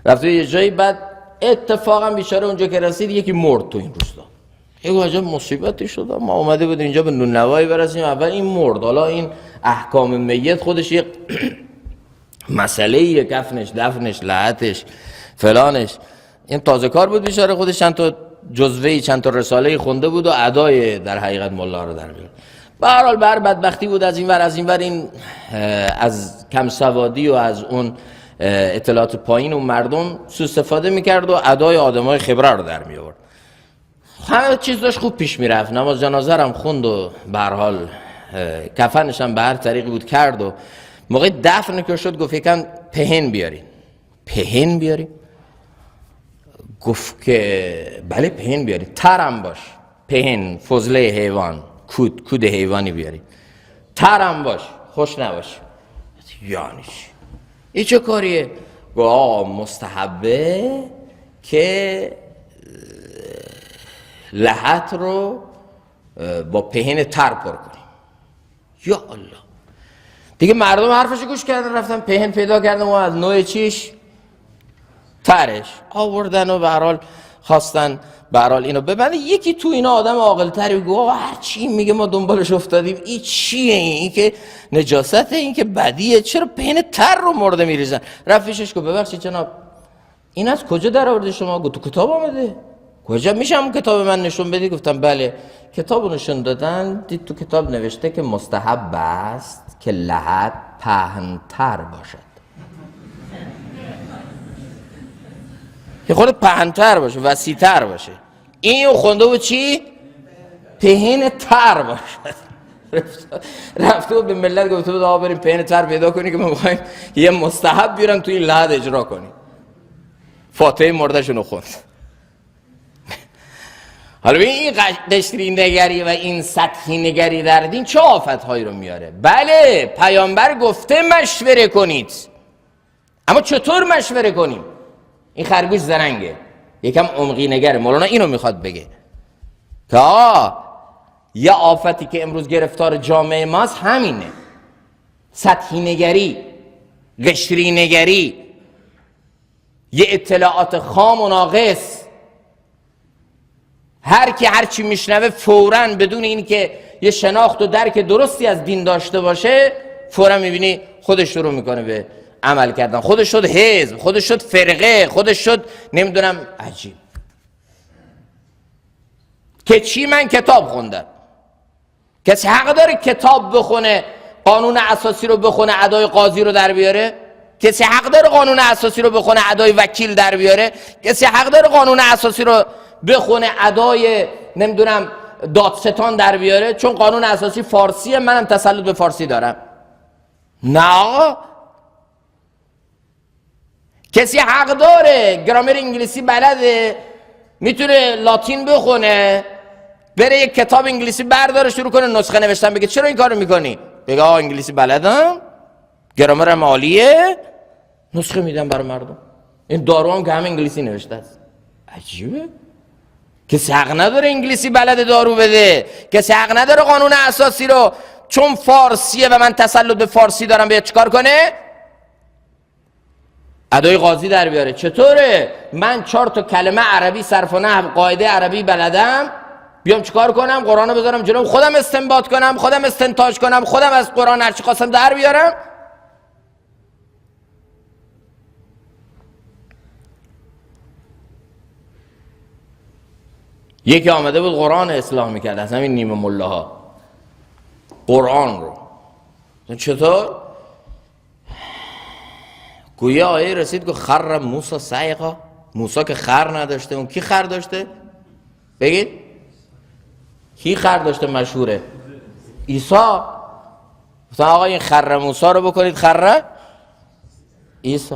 رفته یه جایی، بعد اتفاقا بیچاره اونجا که رسید یکی مرد تو این روستا. یه عجب مصیبتی شد، ما اومده بودیم اینجا به نونوایی برسیم، اول این مرد، حالا این احکام میت خودش یه مسئله، کفنش، دفنش، لحدش، فلانش. این تازه کار بود بیچاره، خودش چند تا جزوه‌ای، چند تا رساله خونده بود و ادای در حقیقت ملا رو در میاد. به هر حال بر بدبختی بود از این ور این از کم سوادی و از اون اطلاعات پایین اون مردم سوء استفاده میکرد و ادای آدمای خبره رو در می آورد. همه چیز داشت خوب پیش میرفت، نماز جنازه هم خوند و به هر حال کفنش هم به هر طریقی بود کرد و موقع دفن که شد گفت یکم پهن بیارین. پهن بیاریم؟ گفت که بله پهن بیاریم، ترم باش، پهن فضله حیوان، کود حیوانی بیاریم، ترم باش، خوش نباش. یعنی چی؟ این چه کاریه؟ گفت مستحبه که لحد رو با پهن تر پر کنیم. یا الله، دیگه مردم حرفش گوش کردن، رفتن پهن پیدا کردن و از نوع چیش ترش آوردن و به هر حال خواستن به هر حال اینو ببنده. یکی تو اینا آدم عاقل تری گفت هر چی میگه ما دنبالش افتادیم، این چیه؟ این که نجاسته، این که بدیه، چرا پهن تر رو مرده میریزن؟ رفت پیشش گفت ببخشید جناب این از کجا در آورده شما؟ گفت تو کتاب آمده. کجا میشه همون کتاب من نشون بدی؟ گفتم بله. کتابو نشون دادن، دید تو کتاب نوشته که مستحب است که لحد پهن‌تر باشد، که خود پهن‌تر باشه، وسیع‌تر باشه. اینو خونده بود چی؟ پهن تر باشد. رفته بود به ملت گفته بود آقا بریم پهن تر پیدا کنی که ما می‌خوایم یه مستحب بیارم تو این لحد اجرا کنی. فاتحه مردشون رو خوند. حالا این قشری نگری و این سطحی نگری در دین چه آفت‌هایی رو میاره؟ بله پیامبر گفته مشوره کنید، اما چطور مشوره کنیم؟ این خرگوش زرنگه، یکم عمقی نگره. مولانا اینو میخواد بگه که یه آفتی که امروز گرفتار جامعه ماست همینه، سطحی نگری، قشری نگری، یه اطلاعات خام و ناقص. هر کی هر چی میشنوه فوراً بدون این که یه شناخت و درک درستی از دین داشته باشه، فوراً میبینی خودش شروع میکنه به عمل کردن، خودش شد حزب، خودش شد فرقه، خودش شد نمیدونم عجیب. که چی؟ من کتاب خوندم. کسی حق داره کتاب بخونه، قانون اساسی رو بخونه، ادای قاضی رو در بیاره؟ کسی حق داره قانون اساسی رو بخونه، ادای وکیل در بیاره؟ کسی حق داره قانون اساسی رو بخونه، ادای نمیدونم دادستان در بیاره؟ چون قانون اساسی فارسیه، منم تسلط به فارسی دارم. نه آقا. کسی حق داره گرامر انگلیسی بلده، میتونه لاتین بخونه، بره یک کتاب انگلیسی برداره شروع کنه نسخه نوشتن، بگه چرا این کارو میکنی؟ بگه انگلیسی بلدم، گرامرم عالیه، نسخه میدم برای مردم. این دارو هم که هم انگلیسی نوشته است. عجیبه. کسی حق نداره انگلیسی بلد دارو بده، کسی حق نداره قانون اساسی رو چون فارسیه و من تسلط به فارسی دارم به چیکار کنه؟ ادای قاضی در بیاره. چطوره من 4 کلمه عربی صرف و نحو قاعده عربی بلدم، بیام چیکار کنم؟ قرآن رو بذارم جلوم، خودم استنباط کنم، خودم استنتاج کنم، خودم از قرآن هر چی خواستم در بیارم؟ یکی آمده بود قرآن اصلاح میکرد، از همین نیمه ملاها قرآن رو. چطور؟ گویا آیه رسید که خر موسی صعقا. موسی که خر نداشته، اون کی خر داشته؟ بگید کی خر داشته مشهوره؟ عیسی. گفتن آقا این خر موسی رو بکنید خر عیسی.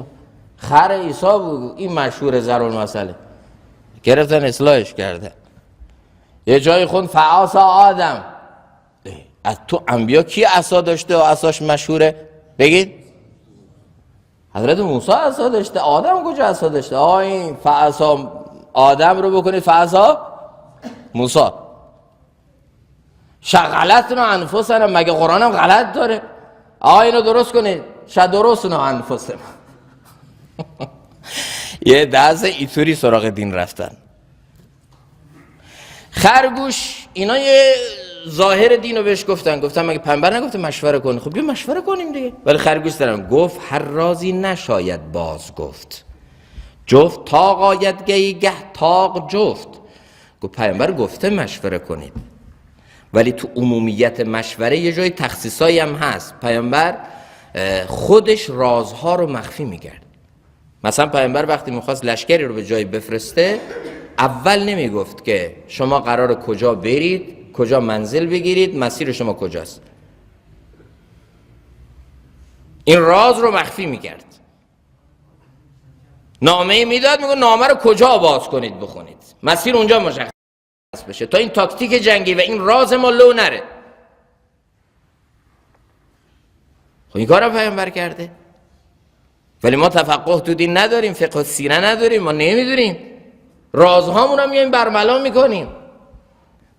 خر عیسی بود، این مشهور ضرورالمثله، گرفتن اصلاحش کرده. یه جایی خوند فعاصا آدم. از تو انبیا کی عصا داشته و عصاش مشهوره؟ بگید حضرت موسی عصا داشته، آدم کجا عصا داشته؟ این فعاصا آدم رو بکنید فعاصا موسی. شغلتنا انفسنا، مگه قرآن هم غلط داره؟ اینو درست کنید، شدرسنا انفسنا. یه دسته ایتوری سراغ دین رفتن. خرگوش اینا یه ظاهر دین رو بهش گفتن مگه پیامبر نگفته مشوره کنی؟ خب بیا مشوره کنیم دیگه. ولی خرگوش دارم گفت هر رازی نشاید باز گفت، جفت تاق آید گه تاق جفت. گفت پیامبر گفته مشوره کنید، ولی تو عمومیت مشوره یه جای تخصیصایی هم هست. پیامبر خودش رازها رو مخفی میکرد. مثلا پیامبر وقتی میخواست لشکری رو به جایی بفرسته، اول نمیگفت که شما قرار کجا برید، کجا منزل بگیرید، مسیر شما کجاست. این راز رو مخفی میکرد. نامه میداد، میگه نامه رو کجا باز کنید بخونید، مسیر اونجا مشخص بشه تا این تاکتیک جنگی و این راز ما لو نره. خب این کارم پیامبر کرده. ولی ما تفقه تو دین نداریم، فقه سینه نداریم، ما نمیدونیم، رازهامون هم میایم برملا میکنیم.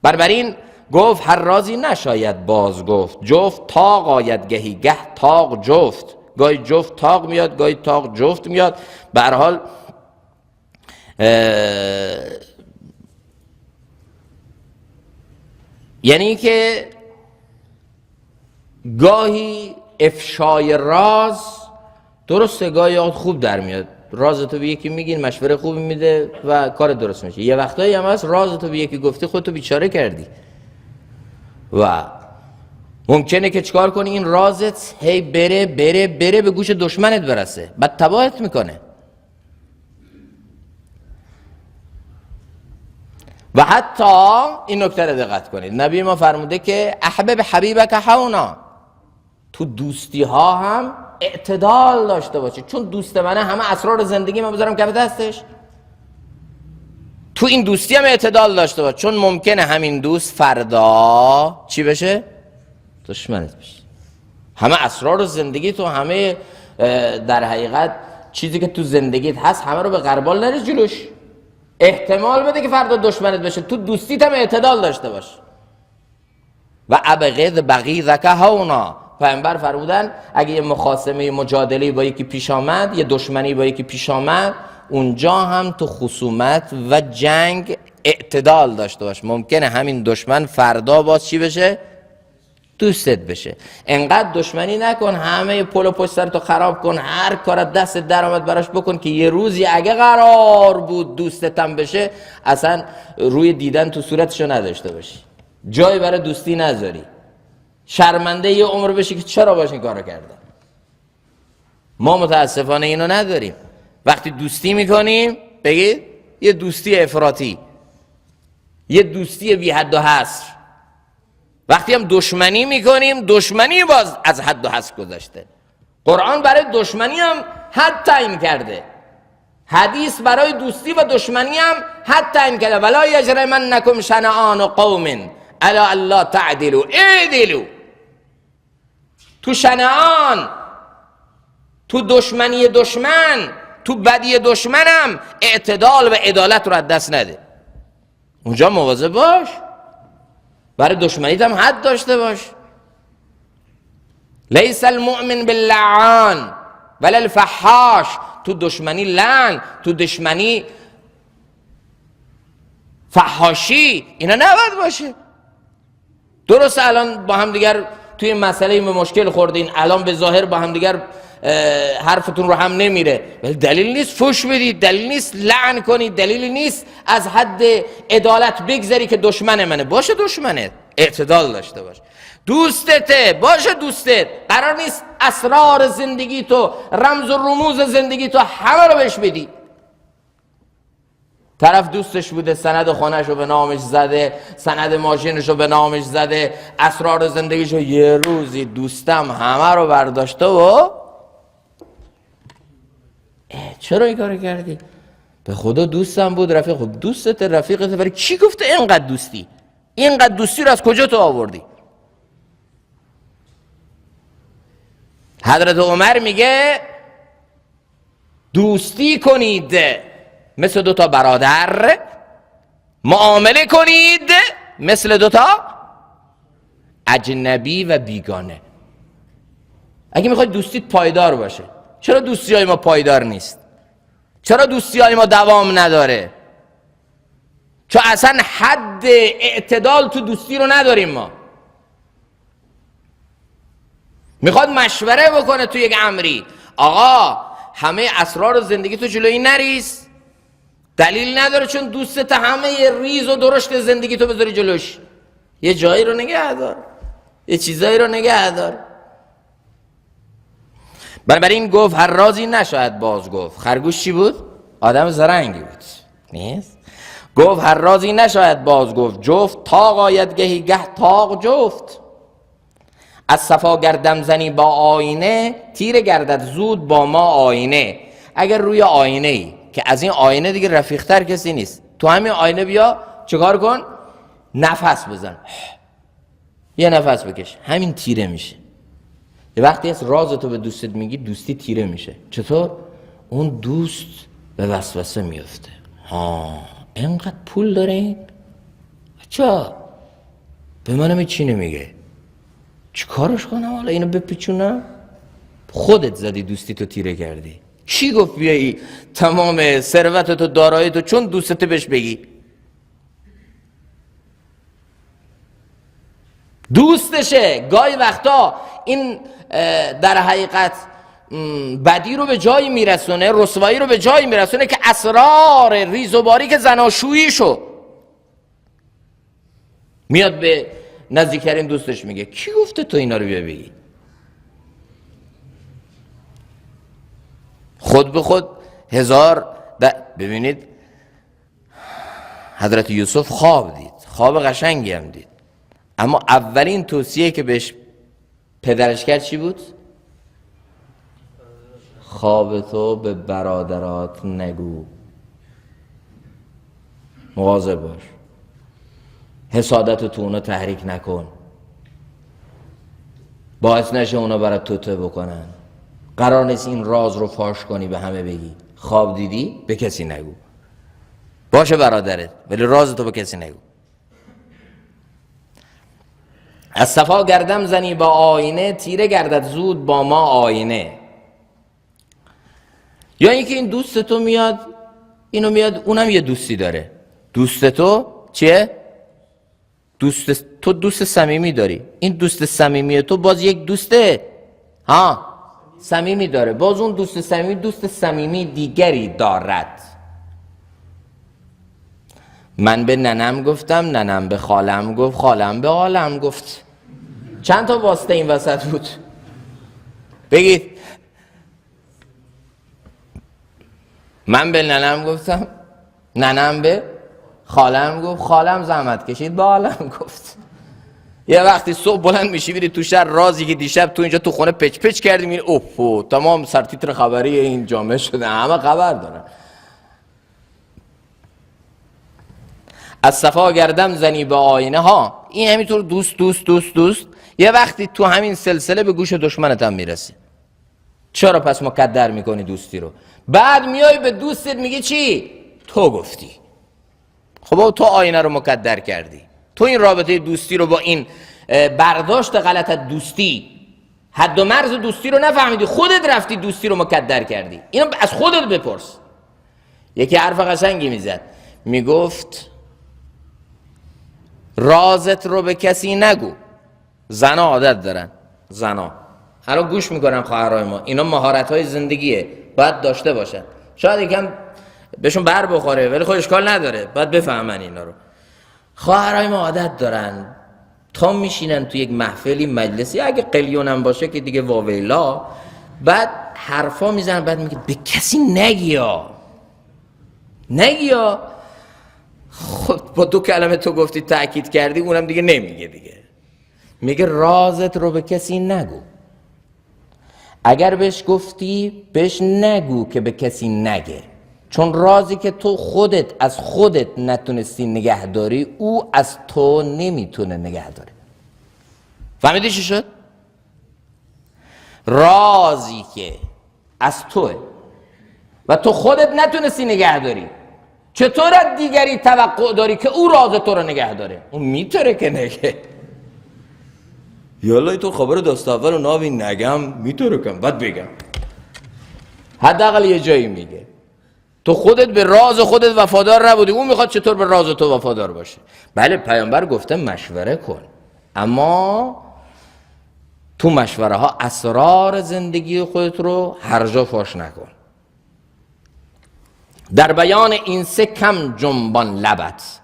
بنابراین گفت هر رازی نشاید باز گفت، جفت تاق آید گهی گه تاق جفت. گاهی جفت تاق میاد، گاهی تاق جفت میاد. به هر حال یعنی که گاهی افشای راز درسته، گاهی خوب در میاد. رازتو به یکی میگین، مشوره خوبی میده و کار درست میشه. یه وقتایی هم هست رازتو به یکی گفتی خودتو بیچاره کردی و ممکنه که چکار کنی این رازت هی بره بره بره به گوش دشمنت برسه، بعد تباهت میکنه. و حتی این نکته رو دقت کنید، نبی ما فرموده که احبب حبیبک هونا، تو دوستی ها هم اعتدال داشته باشه. چون دوست منه همه اسرار زندگی من بذارم کف دستش، تو این دوستی هم اعتدال داشته باشه، چون ممکنه همین دوست فردا چی بشه؟ دشمنت بشه. همه اسرار زندگی تو، همه در حقیقت چیزی که تو زندگیت هست همه رو به غربال نریز جلوش. احتمال بده که فردا دشمنت بشه، تو دوستیت هم اعتدال داشته باش. و ابغض بغیضک هونا، پیامبر فرمودن اگه یه مخاصمه مجادله با یکی پیش آمد، یه دشمنی با یکی پیش آمد، اونجا هم تو خصومت و جنگ اعتدال داشته باش. ممکنه همین دشمن فردا باز چی بشه؟ دوستت بشه. انقدر دشمنی نکن همه پل و پشت سر تو خراب کن، هر کارت دست در آمد براش بکن که یه روزی اگه قرار بود دوستتم بشه اصلا روی دیدن تو صورتشو نداشته باشی، جایی برای دوستی نذاری، شرمنده یه عمر بشی که چرا باش این کارو کردم. ما متاسفانه اینو نداریم. وقتی دوستی میکنیم بگید یه دوستی افراطی، یه دوستی بی حد و حصر. وقتی هم دشمنی میکنیم دشمنی باز از حد و حصر گذشته. قرآن برای دشمنی هم حد تعیین کرده، حدیث برای دوستی و دشمنی هم حد تعیین کرده. ولا یجرمنکم شنآن قوم الا الا تعدلوا اعدلوا. تو شنآن، تو دشمنی دشمن، تو بدی دشمنم اعتدال و عدالت رو از دست نده. اونجا مواظب باش، برای دشمنیت هم حد داشته باش. لیس المؤمن باللعان ولا الفحاش. تو دشمنی لعن، تو دشمنی فحاشی، اینا نباید باشه. درست الان با هم دیگر توی مسئله به مشکل خوردین، الان به ظاهر با هم دیگر حرفتون رو هم نمیره، ولی دلیل نیست فحش بدید، دلیل نیست لعن کنید، دلیل نیست از حد عدالت بگذری که دشمن منه. باشه دشمنت، اعتدال داشته باش. دوستته، باشه دوستت. قرار نیست اسرار زندگی تو، رمز و رموز زندگی تو همه رو بهش بدی. طرف دوستش بوده، سند خانه‌ش رو به نامش زده، سند ماشینش رو به نامش زده، اسرار زندگیش رو، یه روزی دوستم همه رو برداشته و چرا این کارو کردی؟ به خدا دوستم بود، رفیق. خب دوستت رفیقت، برای کی گفته اینقدر دوستی؟ اینقدر دوستی رو از کجا تو آوردی؟ حضرت عمر میگه دوستی کنید مثل دوتا برادر، معامله کنید مثل دوتا اجنبی و بیگانه. اگه میخواید دوستیت پایدار باشه، چرا دوستی های ما پایدار نیست؟ چرا دوستی های ما دوام نداره؟ چون اصلا حد اعتدال تو دوستی رو نداریم ما. میخواد مشوره بکنه تو یک امری، آقا همه اسرار زندگی تو جلوی نریز، دلیل نداره چون دوستت همه ریز و درشت زندگی تو بذاری جلوش. یه جایی رو نگه دار، یه چیزایی رو نگه دار. بنابراین گفت هر رازی نشاید باز گفت. خرگوش چی بود؟ آدم زرنگی بود، نیست؟ گفت هر رازی نشاید باز گفت، جفت تاق آید گهی گه تاق جفت. از صفا گردم زنی با آینه، تیره گردد زود با ما آینه. اگر روی آینه ای که از این آینه دیگه رفیقتر کسی نیست، تو همین آینه بیا چیکار کن؟ نفس بزن، یه نفس بکش، همین تیره میشه. یه وقتی از رازتو به دوستت میگی، دوستی تیره میشه. چطور؟ اون دوست به وسوسه میفته. اینقدر پول داره این؟ بچه به منم چی نمیگه؟ چی کارش کنم حالا اینو بپیچونم؟ خودت زدی دوستی تو تیره کردی. کی گفت بیایی تمام ثروتت و داراییتو چون دوستت بهش بگی؟ دوستشه. گاهی وقتا این در حقیقت بدی رو به جایی میرسونه، رسوایی رو به جایی میرسونه که اسرار ریز و باریک زناشوییشو میاد به نزدیکترین دوستش میگه. کی گفته تو اینا رو بگی؟ خود به خود ببینید حضرت یوسف خواب دید، خواب قشنگی هم دید، اما اولین توصیه که بهش پدرش کرد چی بود؟ خواب تو به برادرات نگو، مواظب باش، حسادت تو اونا تحریک نکن، باعث نشه اونا برات توته بکنن. قرار نیست این راز رو فاش کنی به همه بگی. خواب دیدی به کسی نگو، باشه برادرت، ولی راز تو به کسی نگو. از صفا گردم زنی با آینه، تیره گردد زود با ما آینه. یا اینکه این دوست تو میاد، اینو میاد، اونم یه دوستی داره. دوست تو چیه؟ تو دوست صمیمی داری، این دوست صمیمی تو باز یک دوسته صمیمی داره، باز اون دوست صمیمی دوست صمیمی دیگری دارد. من به ننم گفتم، ننم به خالم گفت، خالم به عالم گفت. چند تا واسطه این وسط بود؟ بگید. من به ننم گفتم، ننم به خالم گفت، خالم زحمت کشید به عالم گفت. یه وقتی صبح بلند میشی میری تو شهر، رازی که دیشب تو اینجا تو خونه پچ پچ کردی، میری اوه تمام سرتیتر خبری این جامعه شده، همه خبر دارن. از صفا گردم زنی به آینه این همینطور دوست دوست دوست دوست، یه وقتی تو همین سلسله به گوش دشمنت هم میرسه. چرا پس مکدر میکنی دوستی رو؟ بعد میای به دوستت میگی چی؟ تو گفتی. خب تو آینه رو مکدر کردی، تو این رابطه دوستی رو با این برداشت غلط دوستی، حد و مرز دوستی رو نفهمیدی، خودت رفتی دوستی رو مکدر کردی. اینو از خودت بپرس. یکی حرف قشنگی میزد، میگفت رازت رو به کسی نگو. زنا عادت دارن، زنا الان گوش میکنم خواهرای ما، اینا مهارت‌های زندگیه، باید داشته باشن. شاید یکم بهشون بر بخوره ولی خب اشکال نداره، باید بفهمن اینا رو. خواهرای ما عادت دارن تا میشینن تو یک محفلی مجلسی، اگه قلیون هم باشه که دیگه واویلا، بعد حرفا میزنن، بعد میگه به کسی نگیا. خب با 2 کلمه تو گفتی، تأکید کردی، اونم دیگه نمیگه، دیگه میگه رازت رو به کسی نگو. اگر بهش گفتی بهش نگو که به کسی نگه، چون رازی که تو خودت از خودت نتونستی نگه داری، او از تو نمیتونه نگه داره. فهمیدی چی شد؟ رازی که از توه و تو خودت نتونستی نگه داری، چطور از دیگری توقع داری که او راز تو رو نگه داره؟ اون میتونه که نگه. یالله تو خبر داستاول و ناوی نگم، میتونه کم بعد بگم، حداقل یه جایی میگه. تو خودت به راز خودت وفادار نبودی، اون میخواد چطور به راز تو وفادار باشه؟ بله پیامبر گفته مشوره کن، اما تو مشوره ها اسرار زندگی خودت رو هر جا فاش نکن. در بیان این 3 کم جنبان لبت.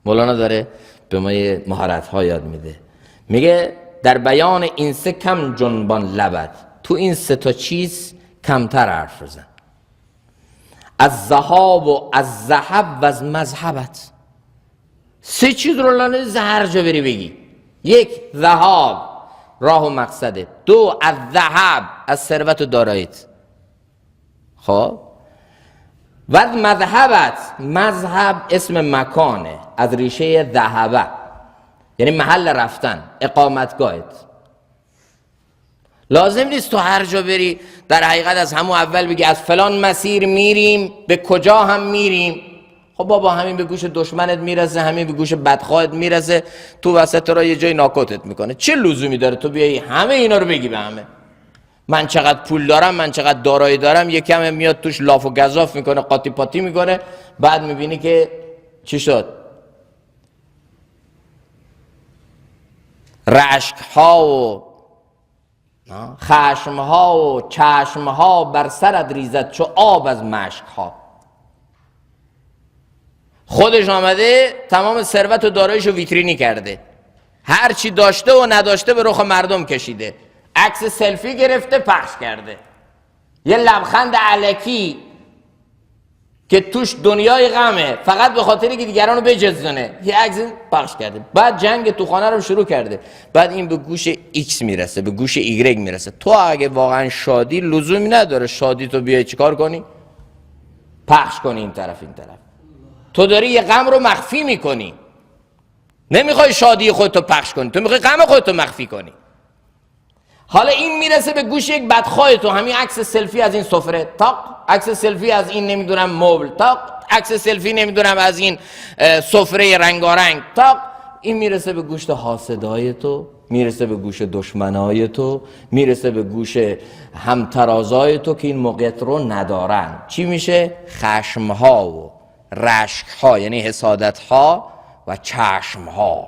مولانا داره به ما یه مهارت ها یاد میده، میگه در بیان این 3 کم جنبان لبت، تو این 3 تا چیز کمتر حرف بزن. از ذهاب و از ذهب و از مذهبت. 3 چیز رو لازم هر جا بری بگی. 1 ذهاب، راه و مقصده. 2 از ذهب، از ثروت و داراییت. خب و از مذهبت، مذهب اسم مکانه، از ریشه ذهبه یعنی محل رفتن، اقامتگاهت. لازم نیست تو هر جا بری در حقیقت از همون اول بگی از فلان مسیر میریم، به کجا هم میریم. خب بابا همین به گوش دشمنت میرسه، همین به گوش بدخواهت میرسه، تو وسط را یه جای ناکوتت میکنه. چه لزومی داره تو بیایی همه اینا رو بگی به همه؟ من چقدر پول دارم، من چقدر دارایی دارم، یکم میاد توش لاف و گزاف میکنه، قاطی پاتی میکنه، بعد میبینی که چی شد؟ رشک ها و خشم ها و چشم ها بر سرت ریزد چو آب از مشک ها. خودش آمده تمام ثروت و داراییشو ویترینی کرده، هر چی داشته و نداشته به رخ مردم کشیده، عکس سلفی گرفته پخش کرده، یه لبخند الکی که توش دنیای غمه فقط به خاطری که دیگرانو بجزونه، یه عکس پخش کرده. بعد جنگ تو خانه رو شروع کرده، بعد این به گوش ایکس میرسه، به گوش ایگرگ میرسه. تو اگه واقعا شادی، لزومی نداره شادی تو بیای چیکار کنی؟ پخش کنی این طرف این طرف. تو داری یه غم رو مخفی میکنی، نمیخوای شادی خودتو پخش کنی، تو میخوای غم خودتو مخفی کنی. حالا این میرسه به گوش یک بدخواه تو، همین عکس سلفی از این سفره تاق، عکس سلفی از این نمیدونم مبل تاق، عکس سلفی نمیدونم از این سفره رنگارنگ تاق. این میرسه به گوش حاسدای تو، میرسه به گوش دشمنای تو، میرسه به گوش همترازای تو که این موقعیت رو ندارن. چی میشه؟ خشمها و رشکها، یعنی حسادتها و چشمها.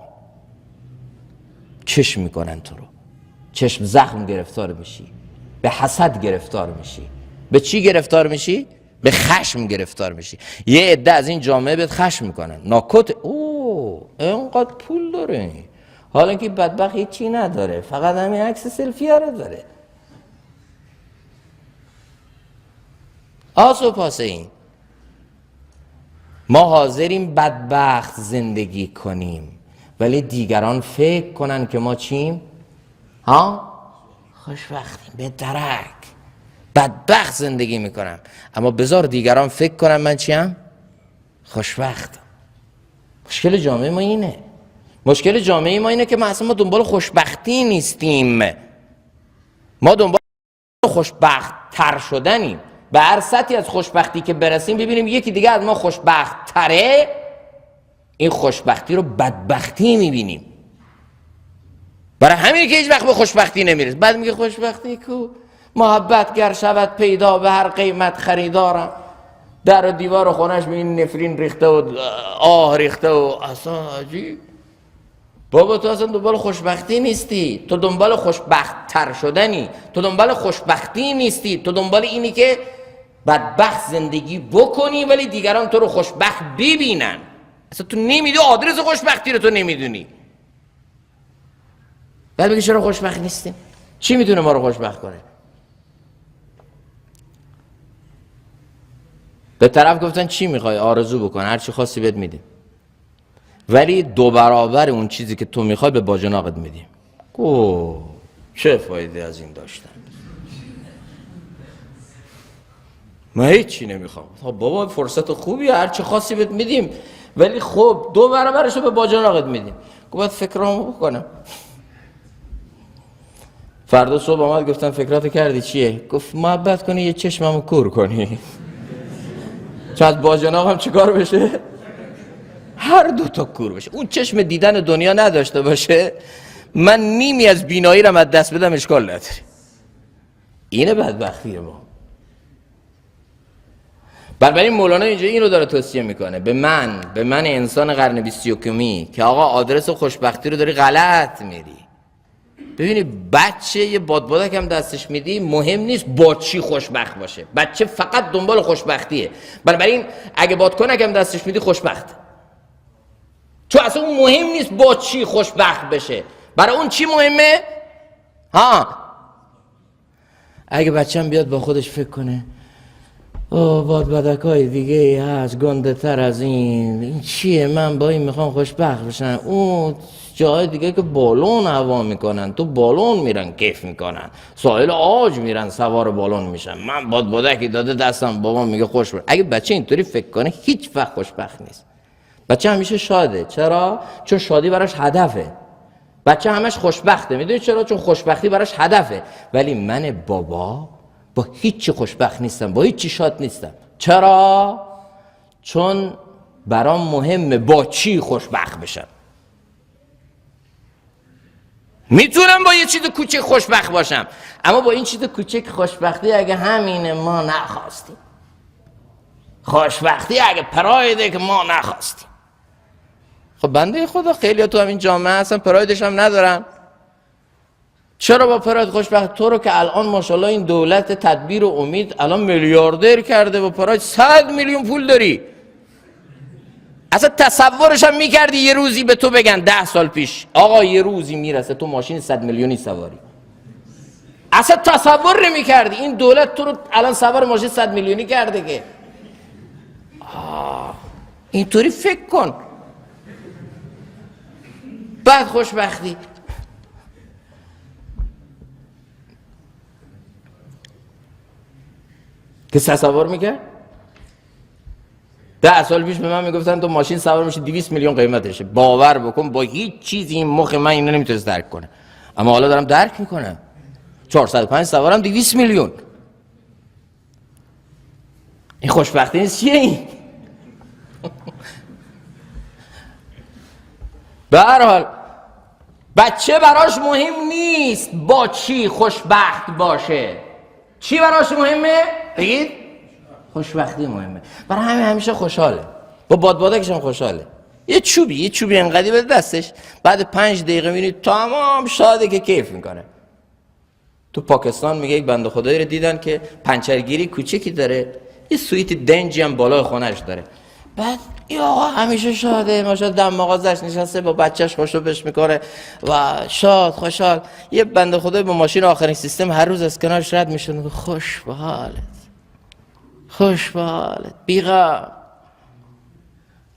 چشم میکنن تو رو، چشم زخم گرفتار میشی، به حسد گرفتار میشی. به چی گرفتار میشی؟ به خشم گرفتار میشی. یه عده از این جامعه بهت خشم میکنن، ناکت اوه اینقدر پول داره، حالا که بدبخت هیچی نداره، فقط همین عکس سلفی رو داره. آس و پاس این ما حاضریم بدبخت زندگی کنیم ولی دیگران فکر کنن که ما چیم؟ ها؟ خوشبختیم. به درک بدبخت زندگی میکنم اما بذار دیگران فکر کنن من چیم؟ خوشبختم. مشکل جامعه ما اینه. مشکل جامعه ما اینه که ما دنبال خوشبختی نیستیم، ما دنبال خوشبخت تر شدنیم. به هر سطحی از خوشبختی که برسیم ببینیم یکی دیگه از ما خوشبخت تره، این خوشبختی رو بدبختی میبینیم. برای همین که هیچ وقت به خوشبختی نمیرسه. بعد میگه خوشبختی کو؟ محبت گر شود پیدا به هر قیمت خریدارم. در و دیوار و خونش به این نفرین ریخته و آه ریخته و اصلا عجیب. بابا تو اصلا دنبال خوشبختی نیستی، تو دنبال خوشبخت تر شدنی، تو دنبال خوشبختی نیستی، تو دنبال اینی که بدبخت زندگی بکنی ولی دیگران تو رو خوشبخت ببینن. اصلا تو نمیدونی آدرس خوشبختی رو، تو نمیدونی. بعد بگی چرا خوشبخت نیستیم؟ چی میتونه ما رو خوشبخت کنه؟ به طرف گفتن چی میخوای؟ آرزو بکن، هر چی خواستی بهت میدیم، ولی 2 برابر اون چیزی که تو میخوای به باجناقت میدیم. اوه چه فایده از این داشتن؟ من هیچی نمیخوام. بابا فرصت خوبیه، هر چی خواستی بهت میدیم ولی خب 2 برابرش رو به باجناقت میدیم. باید فکرامو بکنم. فردا صبح آمد گفتن فکراتو کردی چیه؟ گفت محبت کنی یه چشممو کور کنی. چه از باجناقم چیکار بشه؟ هر 2 تا کور بشه. اون چشم دیدن دنیا نداشته باشه، من نیمی از بینایی رو از دست بدم اشکال نداره. اینه بدبختی ما. بنابراین مولانا اینجا این رو داره توصیه میکنه به من انسان قرن 21 که آقا آدرس خوشبختی رو داری غلط میری. ببینی بچه یه بادبادک هم دستش میدی مهم نیست با چی خوشبخت باشه، بچه فقط دنبال خوشبختیه. بنابراین اگه بادکنک هم دستش میدی خوشبخت، چون اصلا اون مهم نیست با چی خوشبخت بشه. برای اون چی مهمه؟ اگه بچه هم بیاد با خودش فکر کنه بادبادکای دیگه هست گنده تر از این چیه، من با این میخوام خوشبخت بشن، اون جای دیگه که بالون هوا میکنن تو بالون میرن کیف میکنن، ساحل آج میرن سوار بالون میشن، من بادبادکی داده دستم بابا میگه خوش بر. اگه بچه اینطوری فکر کنه هیچ وقت خوشبخت نیست. بچه همیشه شاده. چرا؟ چون شادی براش هدفه. بچه همش خوشبخته. میدونی چرا؟ چون خوشبختی براش هدفه. ولی من بابا با هیچی خوشبخت نیستم، با هیچی شاد نیستم. چرا؟ چون برام مهمه با چی خوشبخت بشم. میتونم با یه چیز کوچک خوشبخت باشم، اما با این چیز کوچک خوشبختی اگه همینه ما نخواستیم، خوشبختی اگه پرایده که ما نخواستیم. خب بنده خدا خیلی تو همین جامعه هستن پرایدش هم ندارن. چرا با پراید خوشبخت؟ تو رو که الان ماشاءالله این دولت تدبیر و امید الان میلیاردر کرده، با پراید 100 میلیون پول داری. اصلا تصورش هم میکردی یه روزی به تو بگن 10 سال پیش آقا یه روزی میرسه تو ماشین 100 میلیونی سواری؟ اصلا تصور نمیکردی. این دولت تو رو الان سوار ماشین 100 میلیونی کرده که اینطوری فکر کن. بعد خوشبختی که تصور میکرد 10 سال پیش به من میگفتن تو ماشین سوار میشی 200 میلیون قیمتشه. باور بکن با هیچ چیزی این مخ من اینو نمیتونست درک کنه، اما حالا دارم درک میکنم. 405 سوارم 200 میلیون. این خوشبختی نیست چیه این؟ به هر حال بچه براش مهم نیست با چی خوشبخت باشه. چی براش مهمه؟ بگید خوشبختی مهمه. برای همین همیشه خوشحاله، با بادبادکش هم خوشحاله. یه چوبی انقدی بده دستش، بعد 5 دقیقه میبینید تمام شاده که کیف میکنه. تو پاکستان میگه یک بنده خدایی رو دیدن که پنچرگیری کوچیکی داره، یه سویت دنجی هم بالای خونش داره، بعد این آقا همیشه شاده، ماشاءالله دم مغازش نشسته با بچهش خوشوبش میکنه و شاد خوشحال. یه بنده خدایی با ماشین آخرین سیستم هر روز از کنارش رد میشه، میگه خوش به حالت، خوش به حالت، بیغم.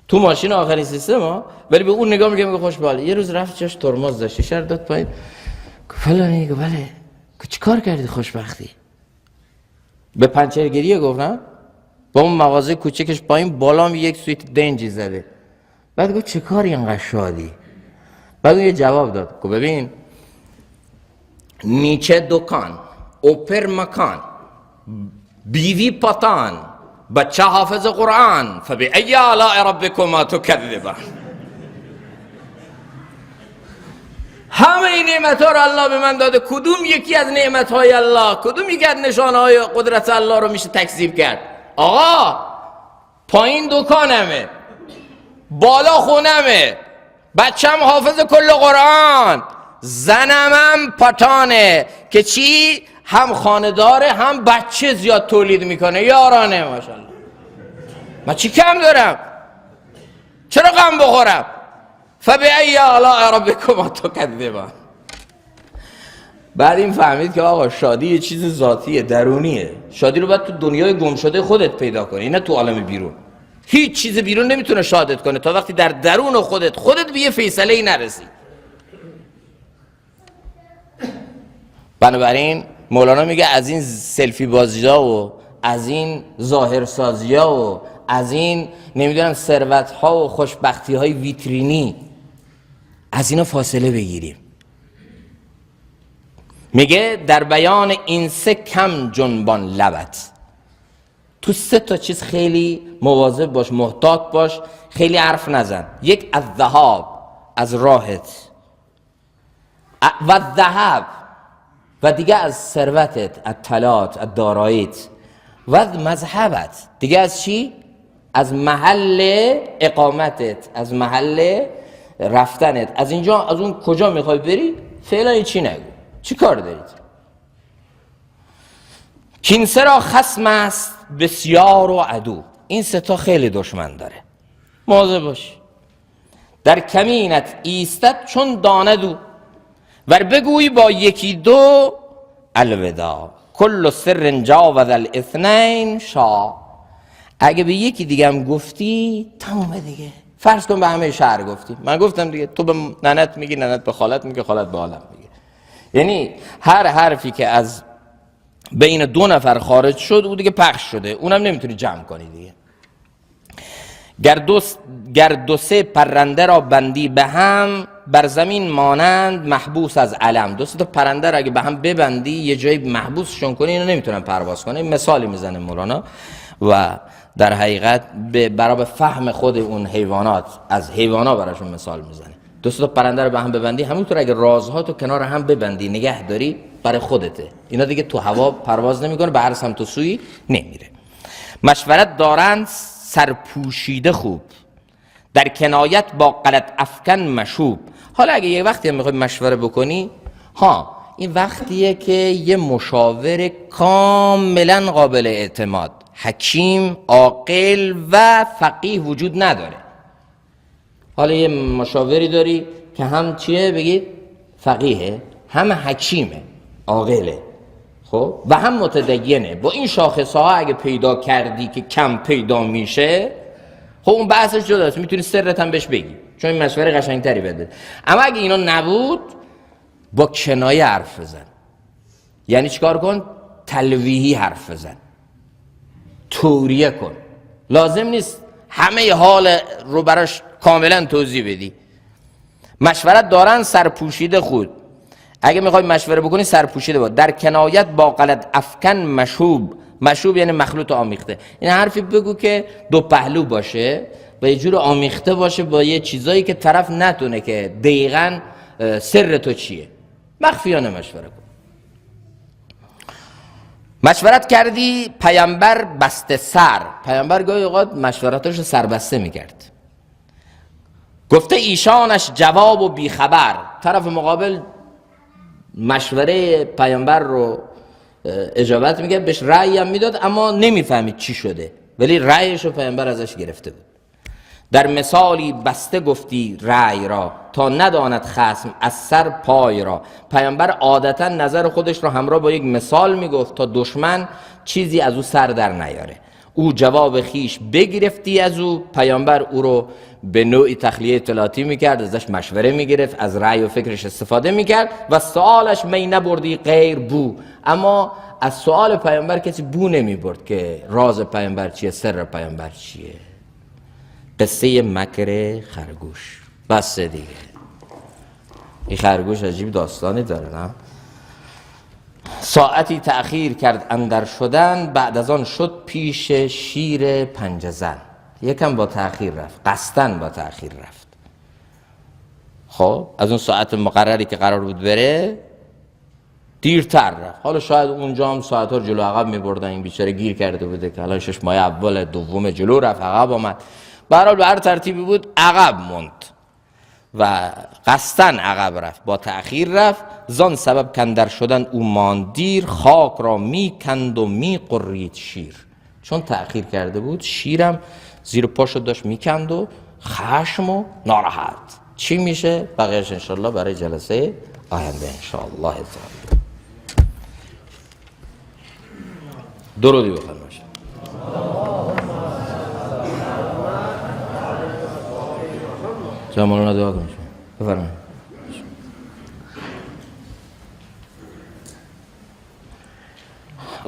تو ماشین آخرین سیستم ها، ولی به اون نگاه میگه خوش به حالت. یه روز رفت جاش ترمز داشت، شیشه داد پایین، فلانی گفت بله، چی کار کردی خوشبختی؟ به پنچرگیریه گفتم با اون مغازه کوچکش پایین بالا یک سویت دنجی زده. بعد گفت چه کاری اینقدر شادی؟ بعد اون یه جواب داد، گفت ببین نیچه دکان، اوپر مکان، بیوی پتان، بچه حافظ قرآن، فبأی آلاء ربکما تکذبان. همه این نعمت‌ها رو الله به من داده، کدوم یکی از نعمت‌های الله، کدوم یکی از نشانه‌های قدرت الله رو میشه تکذیب کرد؟ آقا پایین دکانمه، بالا خونمه، بچم حافظ کل قرآن، زنمم پتانه که چی؟ هم خانداره هم بچه زیاد تولید میکنه، یارانه ماشاءالله. من چی کم دارم؟ چرا غم بخورم؟ فبأی آلاء ربکما تکذبان. بعد این فهمید که آقا شادی یه چیز ذاتیه، درونیه. شادی رو باید تو دنیای گم شده خودت پیدا کنی، نه تو عالم بیرون. هیچ چیز بیرون نمیتونه شادت کنه تا وقتی در درون خودت به یه فیصله‌ای نرسی. بنابراین مولانا میگه از این سلفی بازی‌ها و از این ظاهرسازی‌ها و از این نمیدونم ثروت‌ها و خوشبختی‌های ویترینی، از اینا فاصله بگیریم. میگه در بیان این 3 کم جنبان لبت. تو 3 تا چیز خیلی مواظب باش، محتاط باش، خیلی حرف نزن. یک از ذهاب، از راحت، و ذهب، و دیگه از ثروتت، از طلات، از داراییت، و از مذهبت، دیگه از چی؟ از محل اقامتت، از محل رفتنت، از اینجا از اون کجا میخوای بری، فعلا چی نگو، چی کار دارید؟ کینسه را خصم است بسیار و عدو. این 3 تا خیلی دشمن داره، مواظب باش. در کمینت ایستد چون دانه دو، ور بگوی با 1-2 الوداع. کل سر جاوز الاثنین شا. اگه به یکی دیگه هم گفتی تمامه دیگه. فرض کن به همه شهر گفتی، من گفتم دیگه، تو به ننت میگی، ننت به خالت میگه، خالت به عالم میگه. یعنی هر حرفی که از بین 2 نفر خارج شد او دیگه پخش شده، اونم نمیتونی جمع کنی دیگه. گر 2-3 پرنده را بندی به هم، بر زمین مانند محبوس از علم. 2-3 تا پرنده را اگه به هم ببندی یه جایی محبوسشون کنی، اینا نمیتونن پرواز کنن. مثالی میزنه مولانا و در حقیقت برای فهم خود اون حیوانات، از حیوانات براشون مثال میزنه. 2-3 تا پرنده رو به هم ببندی، همونطور اگه رازها تو کنار هم ببندی نگه داری، برای خودته. اینا دیگه تو هوا پرواز نمیکنه، به هر سمت و سوی نمیره. مشورت دارند سرپوشیده خوب، در کنایت با غلط افکن مشوب. حالا اگه یه وقتی هم میخوای مشوره بکنی، این وقتیه که یه مشاور کاملا قابل اعتماد، حکیم، عاقل و فقیه وجود نداره. حالا یه مشاوری داری که هم چیه بگید؟ فقیهه، هم حکیمه، عاقله، خب و هم متدینه. با این شاخصها اگه پیدا کردی که کم پیدا میشه، خب اون بحثش جداست، میتونی سرت هم بهش بگی، چون این مشوره قشنگتری بده. اما اگه اینا نبود، با کنایه حرف بزن. یعنی چیکار کن؟ تلویحی حرف بزن، توریه کن. لازم نیست همه حال رو براش کاملا توضیح بدی. مشورت دارن سرپوشیده خود، اگه میخوای مشوره بکنی سرپوشیده باش. در کنایت با غلط افکن مشوب یعنی مخلوط آمیخته. این حرفی بگو که دو پهلو باشه و یه جور آمیخته باشه با یه چیزایی که طرف نتونه که دقیقاً سر تو چیه. مخفیانه مشوره کن. مشورت کردی، پیامبر بسته سر. پیامبر گاهی اوقات مشورتاشو سربسته میکرد. گفته ایشانش جواب و بیخبر. طرف مقابل مشوره پیامبر رو اجابت میکرد، بهش رأی هم میداد اما نمیفهمید چی شده، ولی رأیش رو پیامبر ازش گرفته بود. در مثالی بسته گفتی رأی را، تا نداند خصم از سر پای را. پیامبر عادتا نظر خودش را همراه با یک مثال میگفت تا دشمن چیزی از او سر در نیاره. او جواب خیش بگرفتی از او، پیامبر او رو به نوعی تخلیه اطلاعاتی میکرد، ازش مشوره میگرفت، از رأی و فکرش استفاده میکرد و سوالش می نبردی غیر بو. اما از سوال پیامبر کسی بو نمیبرد که راز پیامبر چیه، سر پیامبر چیه. قصه مکر خرگوش. بس دیگه، این خرگوش عجیب داستانی داره نه؟ ساعتی تأخیر کرد اندر شدن، بعد از آن شد پیش شیر پنجه زن. یکم با تأخیر رفت، قصدن با تأخیر رفت. خب از اون ساعت مقرری که قرار بود بره دیرتر رفت. حالا شاید اونجا هم ساعت‌ها جلو عقب می‌بردن، این بیچاره گیر کرده بوده که الان 6 ماه اول دوم جلو رفت، عقب آمد. به هر حال به هر ترتیبی بود عقب موند و قصدن عقب رفت، با تأخیر رفت. زان سبب کندر شدن او ماند دیر، خاک را می کند و می قرید شیر. چون تأخیر کرده بود شیرم زیر پاشو داشت می کند و خشم و ناراحت. چی میشه؟ بقیهش انشالله برای جلسه آینده انشالله. درودی بخواهیم باشه. جمالنا دعا کنیم. بفرمایید.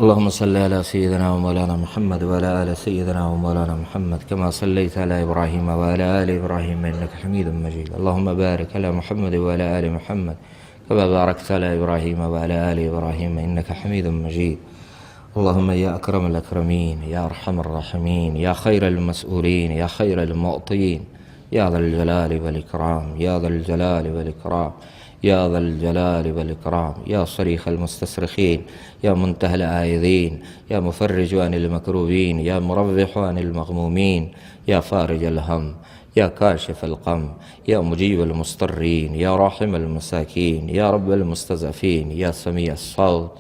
اللهم صل على سيدنا ومولانا محمد وعلى آل سيدنا ومولانا محمد كما صليت على إبراهيم وعلى آل إبراهيم إنك حميد مجيد. اللهم بارك على محمد وعلى آل محمد كما باركت على إبراهيم وعلى آل إبراهيم إنك حميد مجيد. اللهم يا أكرم الأكرمين يا أرحم الراحمين يا خير المسؤولين يا خير المعطين يا ذا الجلال والإكرام يا ذا الجلال والإكرام يا ذا الجلال والإكرام يا صريخ المستصرخين يا منتهى العائذين يا مفرج عن المكروبين يا مربح عن المغمومين يا فارج الهم يا كاشف الغم يا مجيب المضطرين يا راحم المساكين يا رب المستضعفين يا سميع الصوت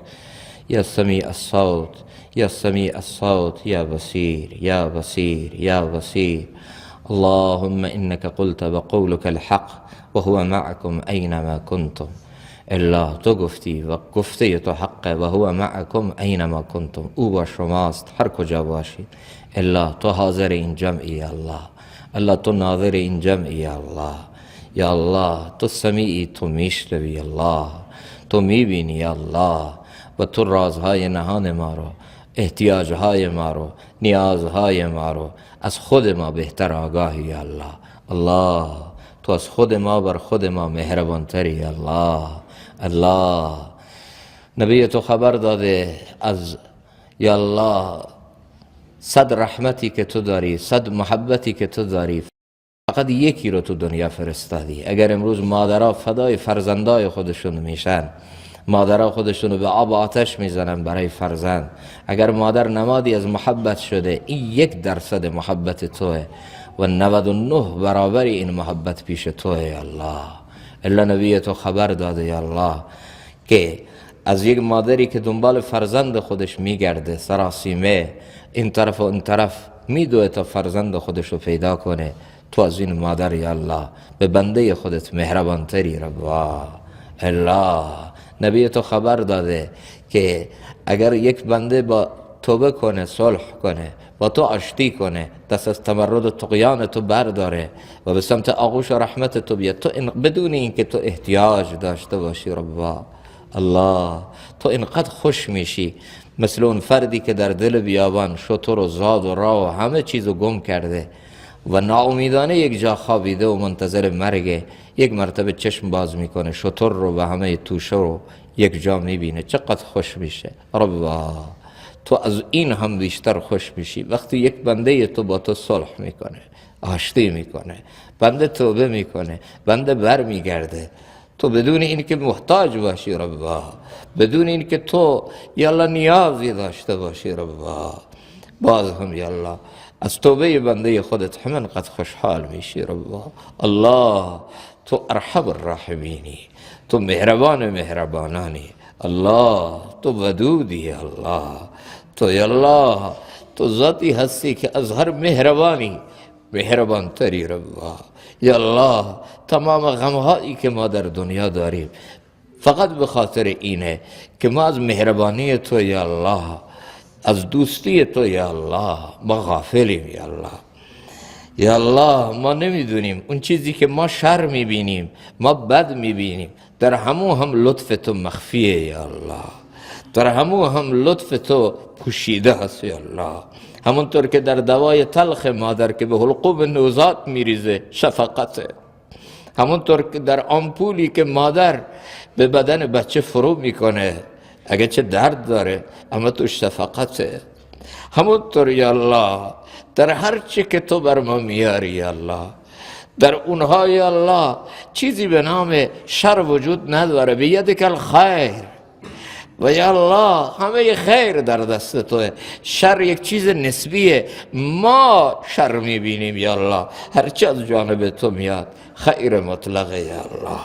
يا سميع الصوت يا سميع الصوت يا بصير يا بصير يا بصير. اللهم إنك قلت وقولك الحق وهو معكم أينما كنتم. الا تو گفتی و گفته تو حقه و هو معکم اینما کنتم. او با شماست هر کجا باشید. الا تو حاضر این جمعی یا الله. الله تو ناظر این جمعی یا الله. یا الله تو سمیعی، تو میشنوی الله، تو میبینی یا الله و تو رازهای نهان ما رو، احتیاجهای ما رو، نیازهای ما رو از خود ما بهتر آگاهی یا الله. الله تو از خود ما بر خود ما مهربانتری یا الله. الله نبی تو خبر داده از یا الله 100 رحمتی که تو داری، 100 محبتی که تو داری، فقط یکی رو تو دنیا فرستادی. اگر امروز مادرها فدای فرزندای خودشون میشن، مادرها خودشونو به آب و آتش میزنن برای فرزند، اگر مادر نمادی از محبت شده، این 1% محبت توه و 99 برابر این محبت پیش توه یا الله. الا نبی تو خبر داده یا الله که از یک مادری که دنبال فرزند خودش میگرده سراسیمه این طرف و این طرف میدوه تا فرزند خودش رو پیدا کنه، تو از این مادر یا الله به بنده خودت مهربانتری ربا. الله نبی تو خبر داده که اگر یک بنده با توبه کنه، صلح کنه، با تو آشتی کنه، دست از تمرد و طغیان تو برداره و به سمت آغوش و رحمت تو بیاد، تو بدون اینکه تو احتیاج داشته باشی ربا. الله تو اینقدر خوش میشی مثل اون فردی که در دل بیابان شتر و زاد و راه و همه چیزو گم کرده، و ناامیدانه یک جا خوابیده و منتظر مرگه، یک مرتبه چشم باز میکنه، شتر رو و همه توشه رو یک جا میبینه، چقدر خوش میشه. ربا تو از این هم بیشتر خوش میشی وقتی یک بنده تو با تو صلح میکنه، آشتی میکنه، بنده توبه میکنه، بنده بر میگرده، تو بدون این که محتاج باشی ربا، بدون این که تو یالله نیازی داشته باشی ربا، باز هم یالله از توبه بنده خودت همین قد خوشحال میشی ربا. الله تو ارحم الراحمینی، تو مهربان مهربانانی، الله تو ودودی، الله تو یالله تو ذاتی هستی که از هر مهربانی مهربان تری ربا. یا الله تمام غمهایی که ما در دنیا داریم فقط به خاطر اینه که ما از مهربانی تو یا الله، از دوستی تو یا الله ما غافلیم یا الله. یا الله ما نمیدونیم اون چیزی که ما شر میبینیم، ما بد میبینیم، در همون هم لطف تو مخفیه یا الله، در همون هم لطف تو پوشیده هست یا الله. همونطور که در دوای تلخ مادر که به حلقوم نوزاد میریزه شفقته، همونطور که در آمپولی که مادر به بدن بچه فرو میکنه اگه چه درد داره اما تو شفقته، همونطور یا الله در هر چی که تو بر ما میاری یا الله، در اونها یا الله چیزی به نام شر وجود نداره، بیدک الخیر و یا الله همه خیر در دست توه، شر یک چیز نسبیه، ما شر میبینیم یا الله، هرچی از جانب تو میاد خیر مطلقه یا الله.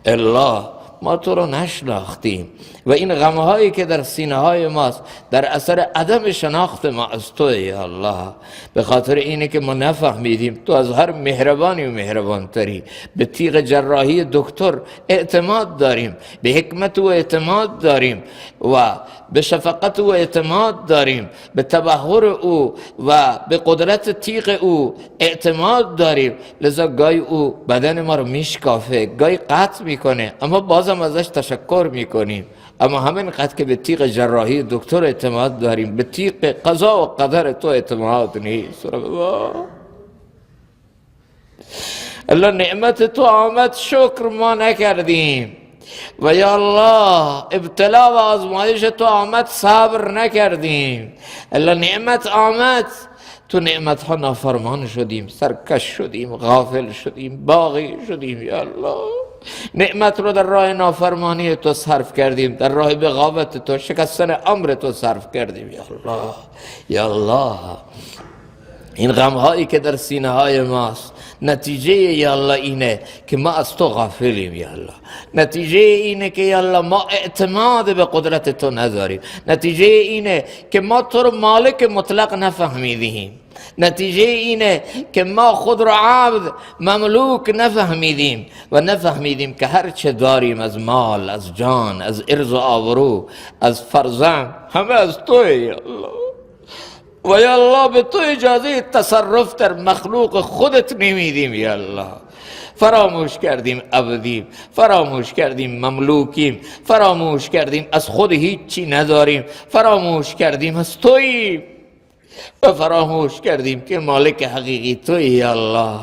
الله ما تو رو نشناختیم و این غمهایی که در سینه های ماست در اثر عدم شناخت ما از تو یا الله، به خاطر اینه که ما نفهمیدیم تو از هر مهربانی و مهربانتری. به تیغ جراحی دکتر اعتماد داریم، به حکمت و اعتماد داریم و به شفقت و اعتماد داریم، به تبحر او و به قدرت تیغ او اعتماد داریم، لذا گاهی او بدن ما رو میشکافه، گاهی قطع میکنه اما بازم ازش تشکر میکنیم. اما همین قدر که به تیغ جراحی دکتر اعتماد داریم، به تیغ قضا و قدر تو اعتماد نیست. الله نعمت تو آمد شکر ما نکردیم و یا الله ابتلا و آزمایش تو آمد صبر نکردیم. الله نعمت آمد تو نعمت ها نافرمان شدیم، سرکش شدیم، غافل شدیم، باغی شدیم. یا الله نعمت رو در راه نافرمانی تو صرف کردیم، در راه بغاوت تو، شکستن امر تو صرف کردیم. یا الله یا الله این غمهایی که در سینه های ماست نتیجه یا الله اینه که ما از تو غافلیم. یا الله نتیجه اینه که یا الله ما اعتماد به قدرت تو نداریم، نتیجه اینه که ما تو رو مالک مطلق نفهمیدیم، نتیجه اینه که ما خود رو عبد مملوک نفهمیدیم و نفهمیدیم که هر چه داریم از مال، از جان، از عرض و آبرو، از فرزند همه از توه. یا الله و یا الله به تو اجازه تصرف در مخلوق خودت نمیدیم. یا الله فراموش کردیم عبدیم، فراموش کردیم مملوکیم، فراموش کردیم از خود هیچی نداریم، فراموش کردیم از توییم و فراموش کردیم که مالک حقیقی تویی. یا الله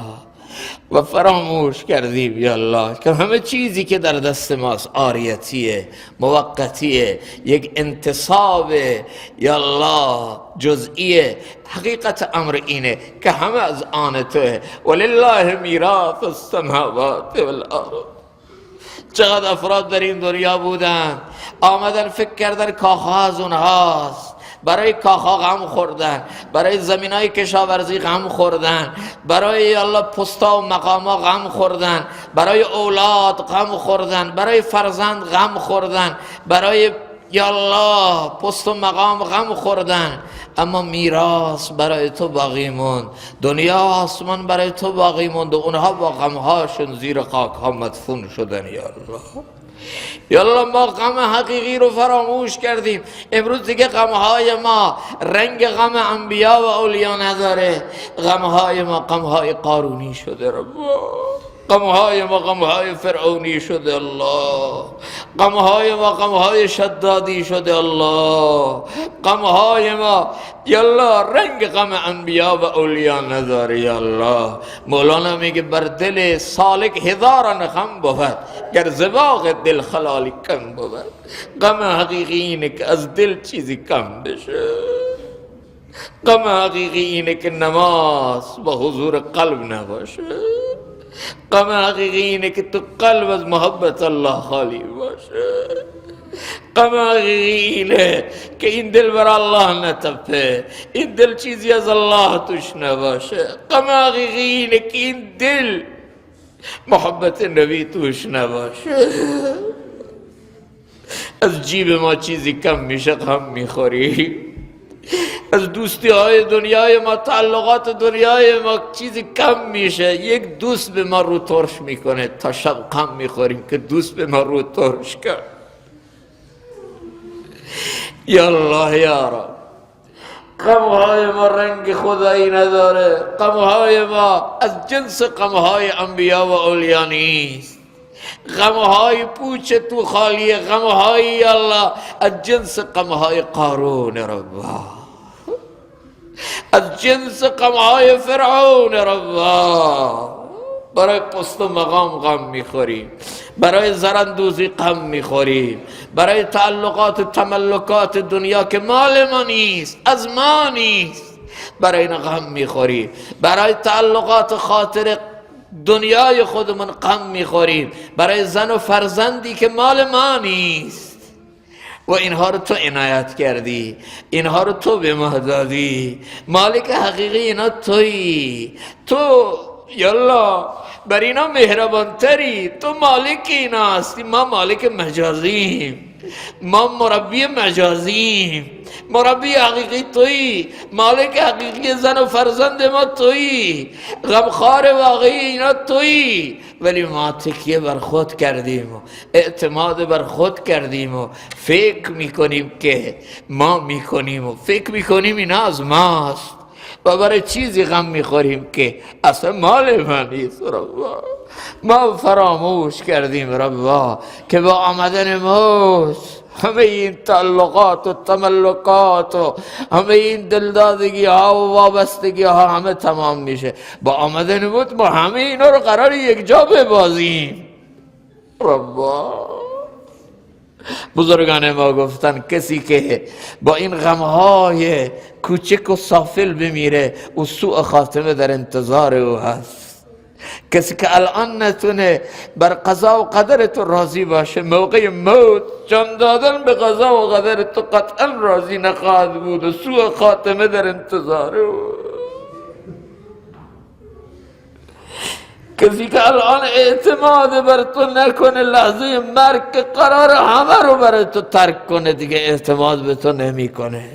و فراموش کردیم یا الله که همه چیزی که در دست ماست عاریتیه، موقتیه، یک انتصاب یا الله جزئیه. حقیقت امر اینه که همه از آن توه. ولله میراث السماوات والارض. چقدر افراد در این دنیا بودن آمدن فکر کردن کاخ از اونهاست، برای کاخا غم خوردن، برای زمینای کشاورزی غم خوردن، برای الله پستا و مقاما غم خوردن، برای اولاد غم خوردن، برای فرزند غم خوردن، برای یا الله پست و مقام غم خوردن، اما میراث برای تو باقی موند، دنیا و آسمان برای تو باقی موند و اونها با غمهاشون زیر خاک ها مدفون شدن. یا الله یا الله ما غم حقیقی رو فراموش کردیم. امروز دیگه غمهای ما رنگ غم انبیا و اولیاء نداره، غمهای ما غمهای قارونی شده. ربا غمهای ما غمهای فرعونی شده الله، غمهای ما غمهای شدادی شده الله، غمهای ما یا الله رنگ غم انبیا و اولیاء نداره یا الله. مولانا میگه بر دل سالک هزاران غم بود، گر زواق دل خلالی کم بود. غم حقیقی اینه که از دل چیزی کم بشه. غم حقیقی اینه که نماز با حضور قلب نباشه. غم حقیقی اینه که تو قلب از محبت الله خالی باشه. غم حقیقی اینه که این دل بر الله نتپه، این دل چیزی از الله توش نباشه. غم حقیقی اینه که این دل محبت نبی توش نباشه. از جیب ما چیزی کم میشه غم میخوریم، از دوستی های دنیای ما، تعلقات دنیای ما چیزی کم میشه. یک دوست به ما رو ترش میکنه تا شب غم میخوریم که دوست به ما رو ترش کرد. یا الله یا رب، غمهای ما رنگ خدایی نداره. غمهای ما از جنس غمهای انبیا و اولیاء نیست. غمهای پوچ تو خالی، غمهای یا الله از جنس غمهای قارون ربا، از جنس غمهای فرعون ربا. برای پست و مقام غم میخوریم، برای زراندوزی غم میخوریم، برای تعلقات و تملکات دنیا که مال ما نیست، از ما نیست، برای این غم میخوریم. برای تعلقات خاطر دنیای خودمون غم میخوریم، برای زن و فرزندی که مال ما نیست. و اینها رو تو عنایت کردی، اینها رو تو به ما دادی. مالک حقیقی اینا تویی. تو یالله بر اینا مهربان تری. تو مالک اینا هستی، ما مالک مجازیم، ما مربی مجازیم. مربی حقیقی تویی، مالک حقیقی زن و فرزند ما تویی، غمخوار واقعی اینا تویی. ولی ما تکیه بر خود کردیم و اعتماد بر خود کردیم و فکر میکنیم که ما میکنیم و فکر میکنیم اینا از ماست و برای چیزی غم میخوریم که اصلا مال من نیست. ربا ما فراموش کردیم ربا که با آمدن موت همه این تعلقات و تملکات و همه این دلدادگی ها و وابستگی ها همه تمام میشه. با آمدن موت ما همه اینا رو قرار یک جا ببازیم. ربا بزرگان ما گفتن کسی که با این غمهای کوچک و سافل بمیره او سوء خاتمه در انتظار او هست. کسی که الان نتونه بر قضا و قدر تو راضی باشه، موقع موت جان دادن به قضا و قدر تو قطعا راضی نخواهد بود و سوء خاتمه در انتظار او. کسی که الان اعتماد بر تو نکنه، لحظه مرگ که قرار همه رو برای تو ترک کنه دیگه اعتماد به تو نمی کنه.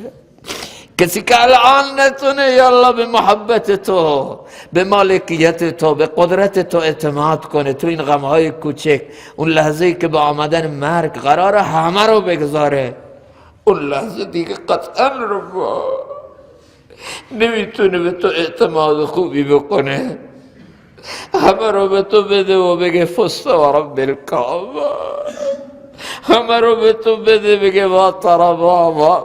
کسی که الان نتونه یا الله به محبت تو، به مالکیت تو، به قدرت تو اعتماد کنه، تو این غمهای کوچک اون لحظه که با آمدن مرگ قرار همه رو بگذاره، اون لحظه دیگه قطعا رو نمیتونه به تو اعتماد خوبی بکنه. همه رو به تو بده و بگه فزت و رب الکعبه. همه رو به تو بده بگه ما تربا.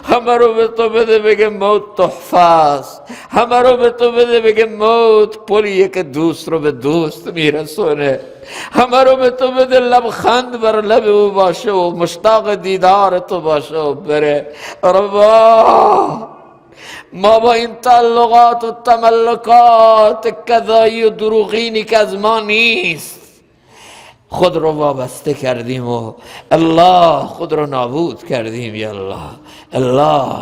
همه رو به تو بده بگه موت تحفه است. همه رو به تو بده بگه موت پلیه که دوست رو به دوست میرسونه. همه رو به تو بده لبخند بر لب او باشه و مشتاق دیدار تو باشه و بره. ربا ما با این تعلقات و تملکات کذایی و دروغینی که از ما نیست خود رو وابسته کردیم و الله خود رو نابود کردیم. یا الله الله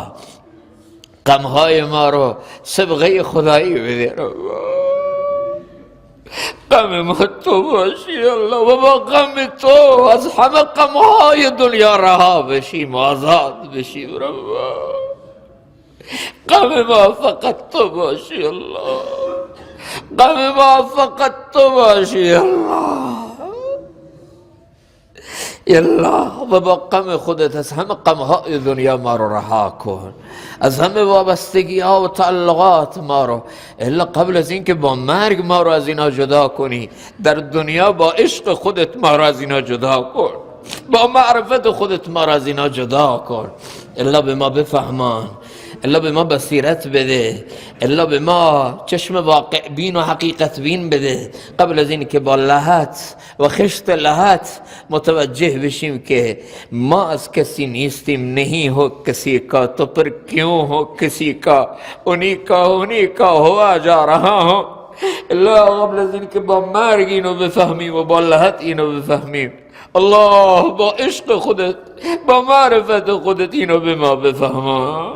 غمهای ما رو صبغه خدایی بده. غم ما تو باشی الله و با غم تو از همه غمهای دنیا رها بشیم، آزاد بشیم. ربا غم ما فقط تو باشی الله، غم ما فقط تو باشی الله. الله و با غم خودت از همه غمهای دنیا ما رو رها کن، از همه وابستگی ها و تعلقات ما رو الا قبل از اینکه با مرگ ما رو از اینا جدا کنی، در دنیا با عشق خودت ما رو از اینا جدا کن، با معرفت خودت ما رو از اینا جدا کن. الا به ما بفهمان، الا به ما بصیرت بده، الا به ما چشم واقع بین و حقیقت بین بده، قبل از این که با لحت و خشت لحت متوجه بشیم که ما از کسی نیستیم، نہیں ہو کسی کا تو پر کیوں ہو کسی کا، انہی کا ہوا جا رہا ہوں. الا قبل از این که با مرگ اینو بفهمیم و با لحت اینو بفهمیم، الله با عشق خودت با معرفت خودت اینو به ما بفهمان،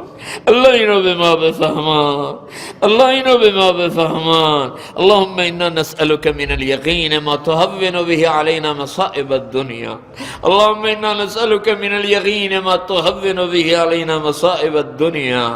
الله اینو به ما بفهمان، الله اینو به ما بفهمان. اللهم انا نسألك من اليقين ما تهون به علينا مصائب الدنيا، اللهم انا نسألك من اليقين ما تهون به علينا مصائب الدنيا،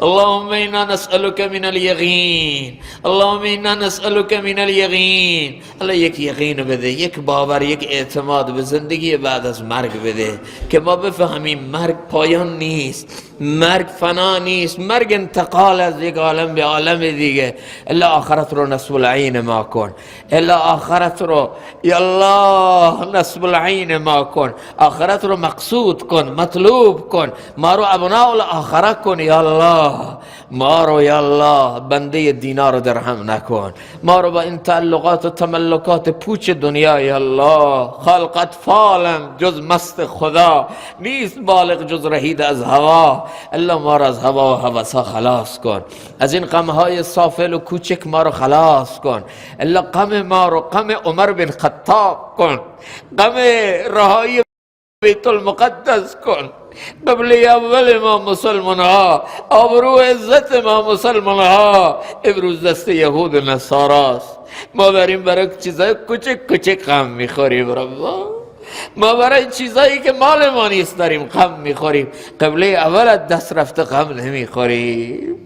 اللهم انا نسألك من اليقين، اللهم انا نسألك من اليقين. الله یک یقین بده، یک باور، یک اعتماد به زندگی بعد از مرگ بده که ما بفهمیم مرگ پایان نیست، مرگ فنا نیست، مرگ انتقال از یک عالم به عالم دیگه. الا آخرت رو نصب العین ما کن، الا آخرت رو یا الله نصب العین ما کن، آخرت رو مقصود کن، مطلوب کن، ما رو ابناء الاخره کن یا الله، ما رو یا الله بنده دینار و درهم نکن، ما رو با این تعلقات و تملکات پوچ دنیا یا الله، خلقت فالم جز مست خدا نیست، بالغ جز رهید از هوا، الا ما را از هوا و هوسا خلاص کن، از این غمهای سافل و کوچک ما رو خلاص کن، الا غم ما رو غم عمر بن خطاب کن، غم رهایی بیت المقدس کن، قبل اول ما مسلمان ها، آبرو عزت ما مسلمان ها امروز دست یهود و نصاراست. ما بریم برای چیزای کوچک کوچک غم میخوریم ربا، ما برای چیزایی که مال ما نیست داریم غم میخوریم، قبله اول از دست رفته غم نمیخوریم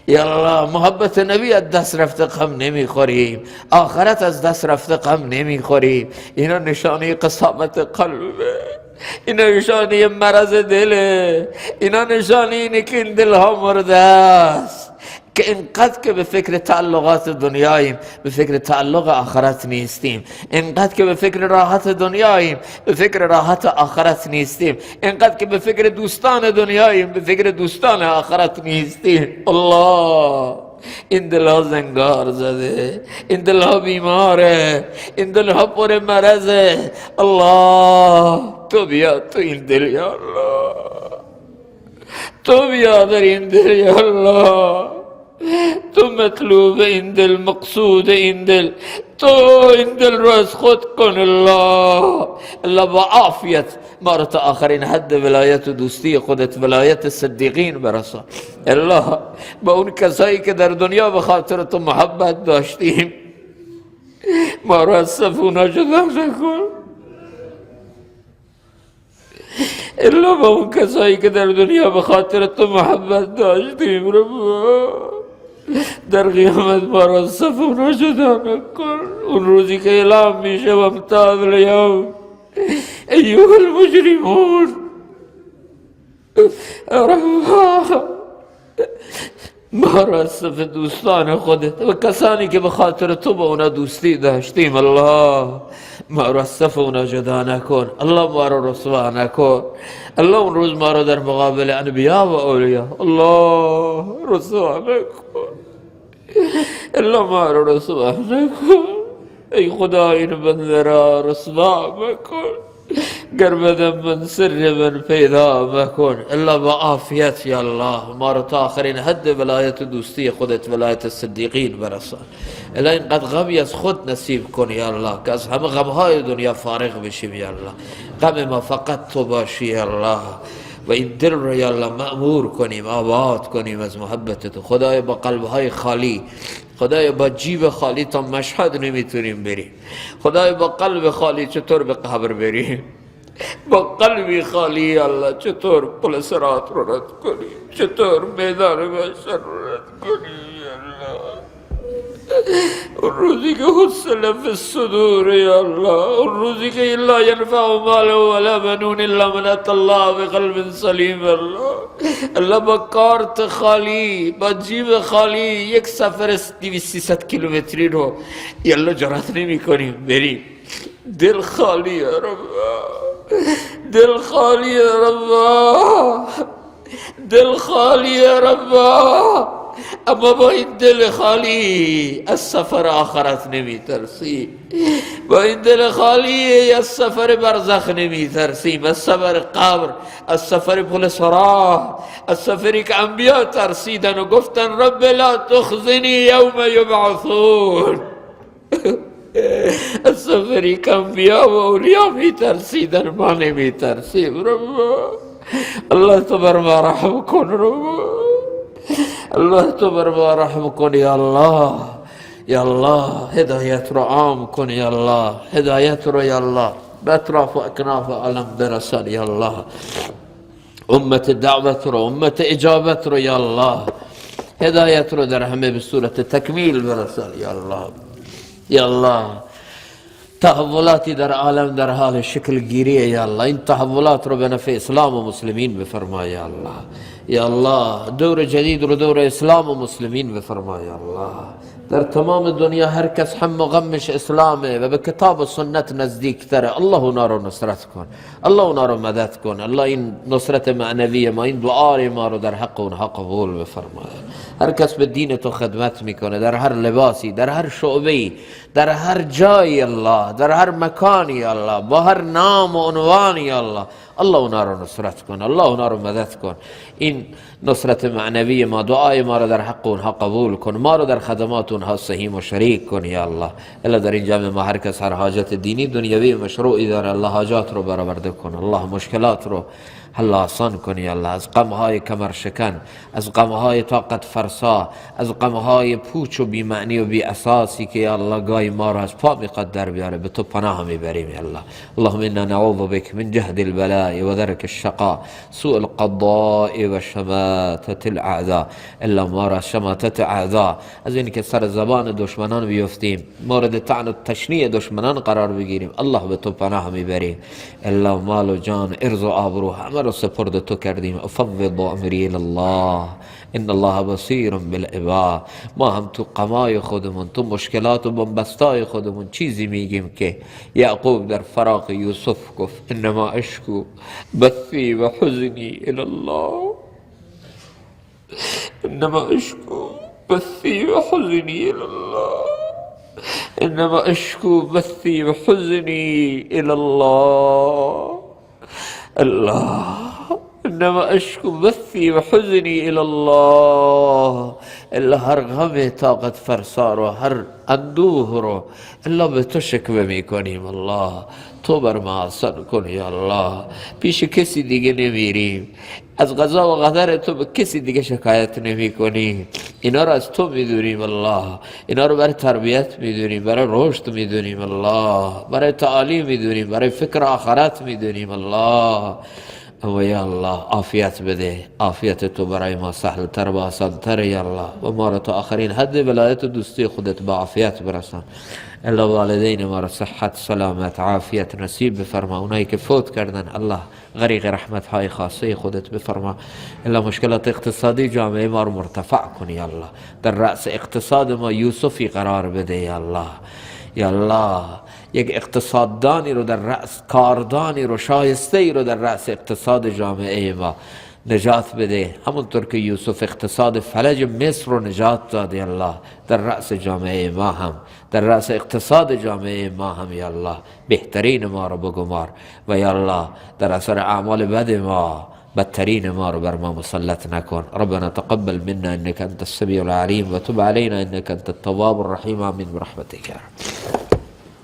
یا الله، محبت نبی از دست رفته غم نمیخوریم، آخرت از دست رفته غم نمیخوریم. اینا نشانه قسامت قلبه، اینا نشانه مرض دله، اینا نشانه اینه که این دلها مرده است، که اینقدر که به فکر تعلقات دنیاییم به فکر تعلق آخرت نیستیم، اینقدر که به فکر راحت دنیاییم به فکر راحت آخرت نیستیم، اینقدر که به فکر دوستان دنیاییم به فکر دوستان آخرت نیستیم. الله این دلها زنگار زده، این دلها بیماره، این دلها پر مرضه. الله تو بیا تو این دل یا الله، تو بیا در این دل یا الله، تو مطلوب این دل، مقصود این دل، تو این دل رو از خود کن الله. الله با عافیت ما رو تا آخرین حد ولایت و دوستی خودت، ولایت صدیقین برسان. الله با اون کسایی که در دنیا به خاطر تو محبت داشتیم ما رو از صف اونا جدا نکن. الله با اون کسایی که در دنیا به خاطر تو محبت داشتیم رب در قیامت ما را صف اونا جدا نکن. اون روزی که اعلام میشه وامتاز الیوم ایها المجرمون، ما را صف دوستان خودت و کسانی که به خاطر تو با اونا دوستی داشتیم الله ما را صف اونا جدا نکن. الله ما را رسوا نکن. الله اون روز ما را در مقابل انبیا و اولیاء الله رسوا نکن. الله ما را رسوا نکن. ای خدا این بنده را رسوا مکن، گر بدم من سر من پیدا مکن. الله با عافیت یا الله ما رو تا آخرین حد ولایت و دوستی خودت، ولایت صدیقین برسان. الله اینقدر غمی از خود نصیب کن یا الله که از همه غمهای دنیا فارغ بشیم یا الله. غم ما فقط تو باشی یا الله و این دل رو یا الله مأمور کنیم، آباد کنیم از محبت تو. خدای با قلبهای خالی، خدای با جیب خالی تا مشهد نمیتونیم بریم. خدای با قلب خالی چطور به قبر بریم؟ با قلبی خالی الله چطور پل صراط رو رد کنیم؟ چطور میدان محشر رو رد کنیم؟ الله اون روزی که حصل فی الصدور یا الله، اون روزی که لا ینفع مال ولا بنون الا من اتى الله بقلب سلیم. الله با کارت خالی، با جیب خالی یک سفر 200-300 کیلومتری رو یالله جرأت نمی کنیم بریم. دل خالی یا رب، دل خالی یا رب، دل خالی یا رب. اما با این دل خالی از سفر آخرت نمی ترسی، با این دل خالی از سفر برزخ نمی ترسیم، از سفر قبر، از سفر پل صراط، از سفری که انبیا ترسیدن و گفتن رب لا تخزنی یوم یبعثون. از سفری که انبیا و اولیا می ترسیدن، ما نمی ترسیم. رب الله تو بر ما رحم کن، رب الله تو بر ما رحم کن یا الله. یا الله هدایت رو عام کن یا الله، هدایت رو یا الله به اطراف و اکناف عالم برسان یا الله. امت دعوت رو، امت اجابت رو یا الله، هدایت رو در همه به صورت تکمیل برسان یا الله. یا الله تحولاتی در عالم در حال شکل گیریه یا الله، این تحولات رو به نفع اسلام و مسلمین بفرما یا الله. یا الله دور جدید رو دور اسلام و مسلمین بفرما یا الله. در تمام دنیا هر کس هم و غمش اسلامه و به کتاب و سنت نزدیک تره، الله اونا رو نصرت کن، الله اونا رو مدد کن. الله این نصرت معنوی ما، این دعای ما رو در حق اونها قبول بفرما. هر کس به دین تو خدمت میکنه در هر لباسی، در هر شعبه‌ای، در هر جایی الله، در هر مکانی الله، با هر نام و عنوانی الله، الله اونا رو نصرت کن، الله اونا رو مدد کن. این نصرت معنوی ما، دعای ما رو در حق اونها قبول کن، ما رو در خدمات اونها سهیم و شریک کن یا الله. الا در این جمع ما هر کس هر حاجت دینی دنیوی مشروعی داره، الله حاجات رو برآورده کن، الله مشکلات رو حل آسان کن یا الله. از غمهای کمر شکن، از غمهای طاقت فرسا، از غمهای پوچ و بی معنی و بی اساسی که یا الله گاهی ما رو از پا میقدر در بیاره، به تو پناه میبریم یا الله. اللهم انا نعوذ بك من جهد البلاء و درك الشقاء سوء القضاء و شماتة الاعداء. الا ما را شماتت اعداء، از این که سر زبان دشمنان بیفتیم، مورد طعن و تشنیع دشمنان قرار بگیریم، الله به تو پناه میبریم. الا مال و جان، ارز و آبرو همه رو سپرد تو کردیم. افوض امری الله ان الله بصیر بالعباد. ما هم تو غمای خودمون، تو مشکلات و بنبستای خودمون چیزی میگیم که یعقوب در فراق یوسف گفت انما اشکو بثی و حزنی الی الله، انما اشکو بثی و حزنی الی الله، انما اشکو بثی و حزنی الی الله. الله انما اشکو بثی و حزنی الی الله. الا هر غم طاقت فرسا رو، هر اندوه رو الا به تو شکوه میکنیم الله. تو بر ما آسان کن یا الله. پیش کسی دیگه نمیریم، از قضا و قدر تو به کسی دیگه شکایت نمی کنیم. اینا رو از تو میدونیم الله، اینا رو برای تربیت میدونیم، برای رشد میدونیم الله، برای تعالیم میدونیم، برای فکر آخرت میدونیم الله. و یا الله عافیت بده، عافیت تو برای ما سهل تر و آسان تر یا الله. و ما را تا آخرین حد ولایت و دوستی خودت با عافیت برسان. الا والدین ما را صحت، سلامت، عافیت نصیب بفرما. اونایی که فوت کردن الله غریق رحمت های خاصه خودت بفرما. الا مشکلات اقتصادی جامعه ما رو مرتفع کن یا الله. در رأس اقتصاد ما یوسفی قرار بده یا الله. یا الله یک اقتصاددانی رو در رأس، کاردانی رو، شایسته ای رو در رأس اقتصاد جامعه ما نجات بده، همونطور که یوسف اقتصاد فلج مصر رو نجات داد یا الله. در رأس جامعه ما هم، در رأس اقتصاد جامعه ما هم یا الله بهترین ما رو بگمار. و یا الله در اثر اعمال بد ما بدترین ما رو بر ما مسلط نکن. ربنا تقبل منا انك انت السميع العليم وتب علينا انك انت التواب الرحيم. آمين برحمتك.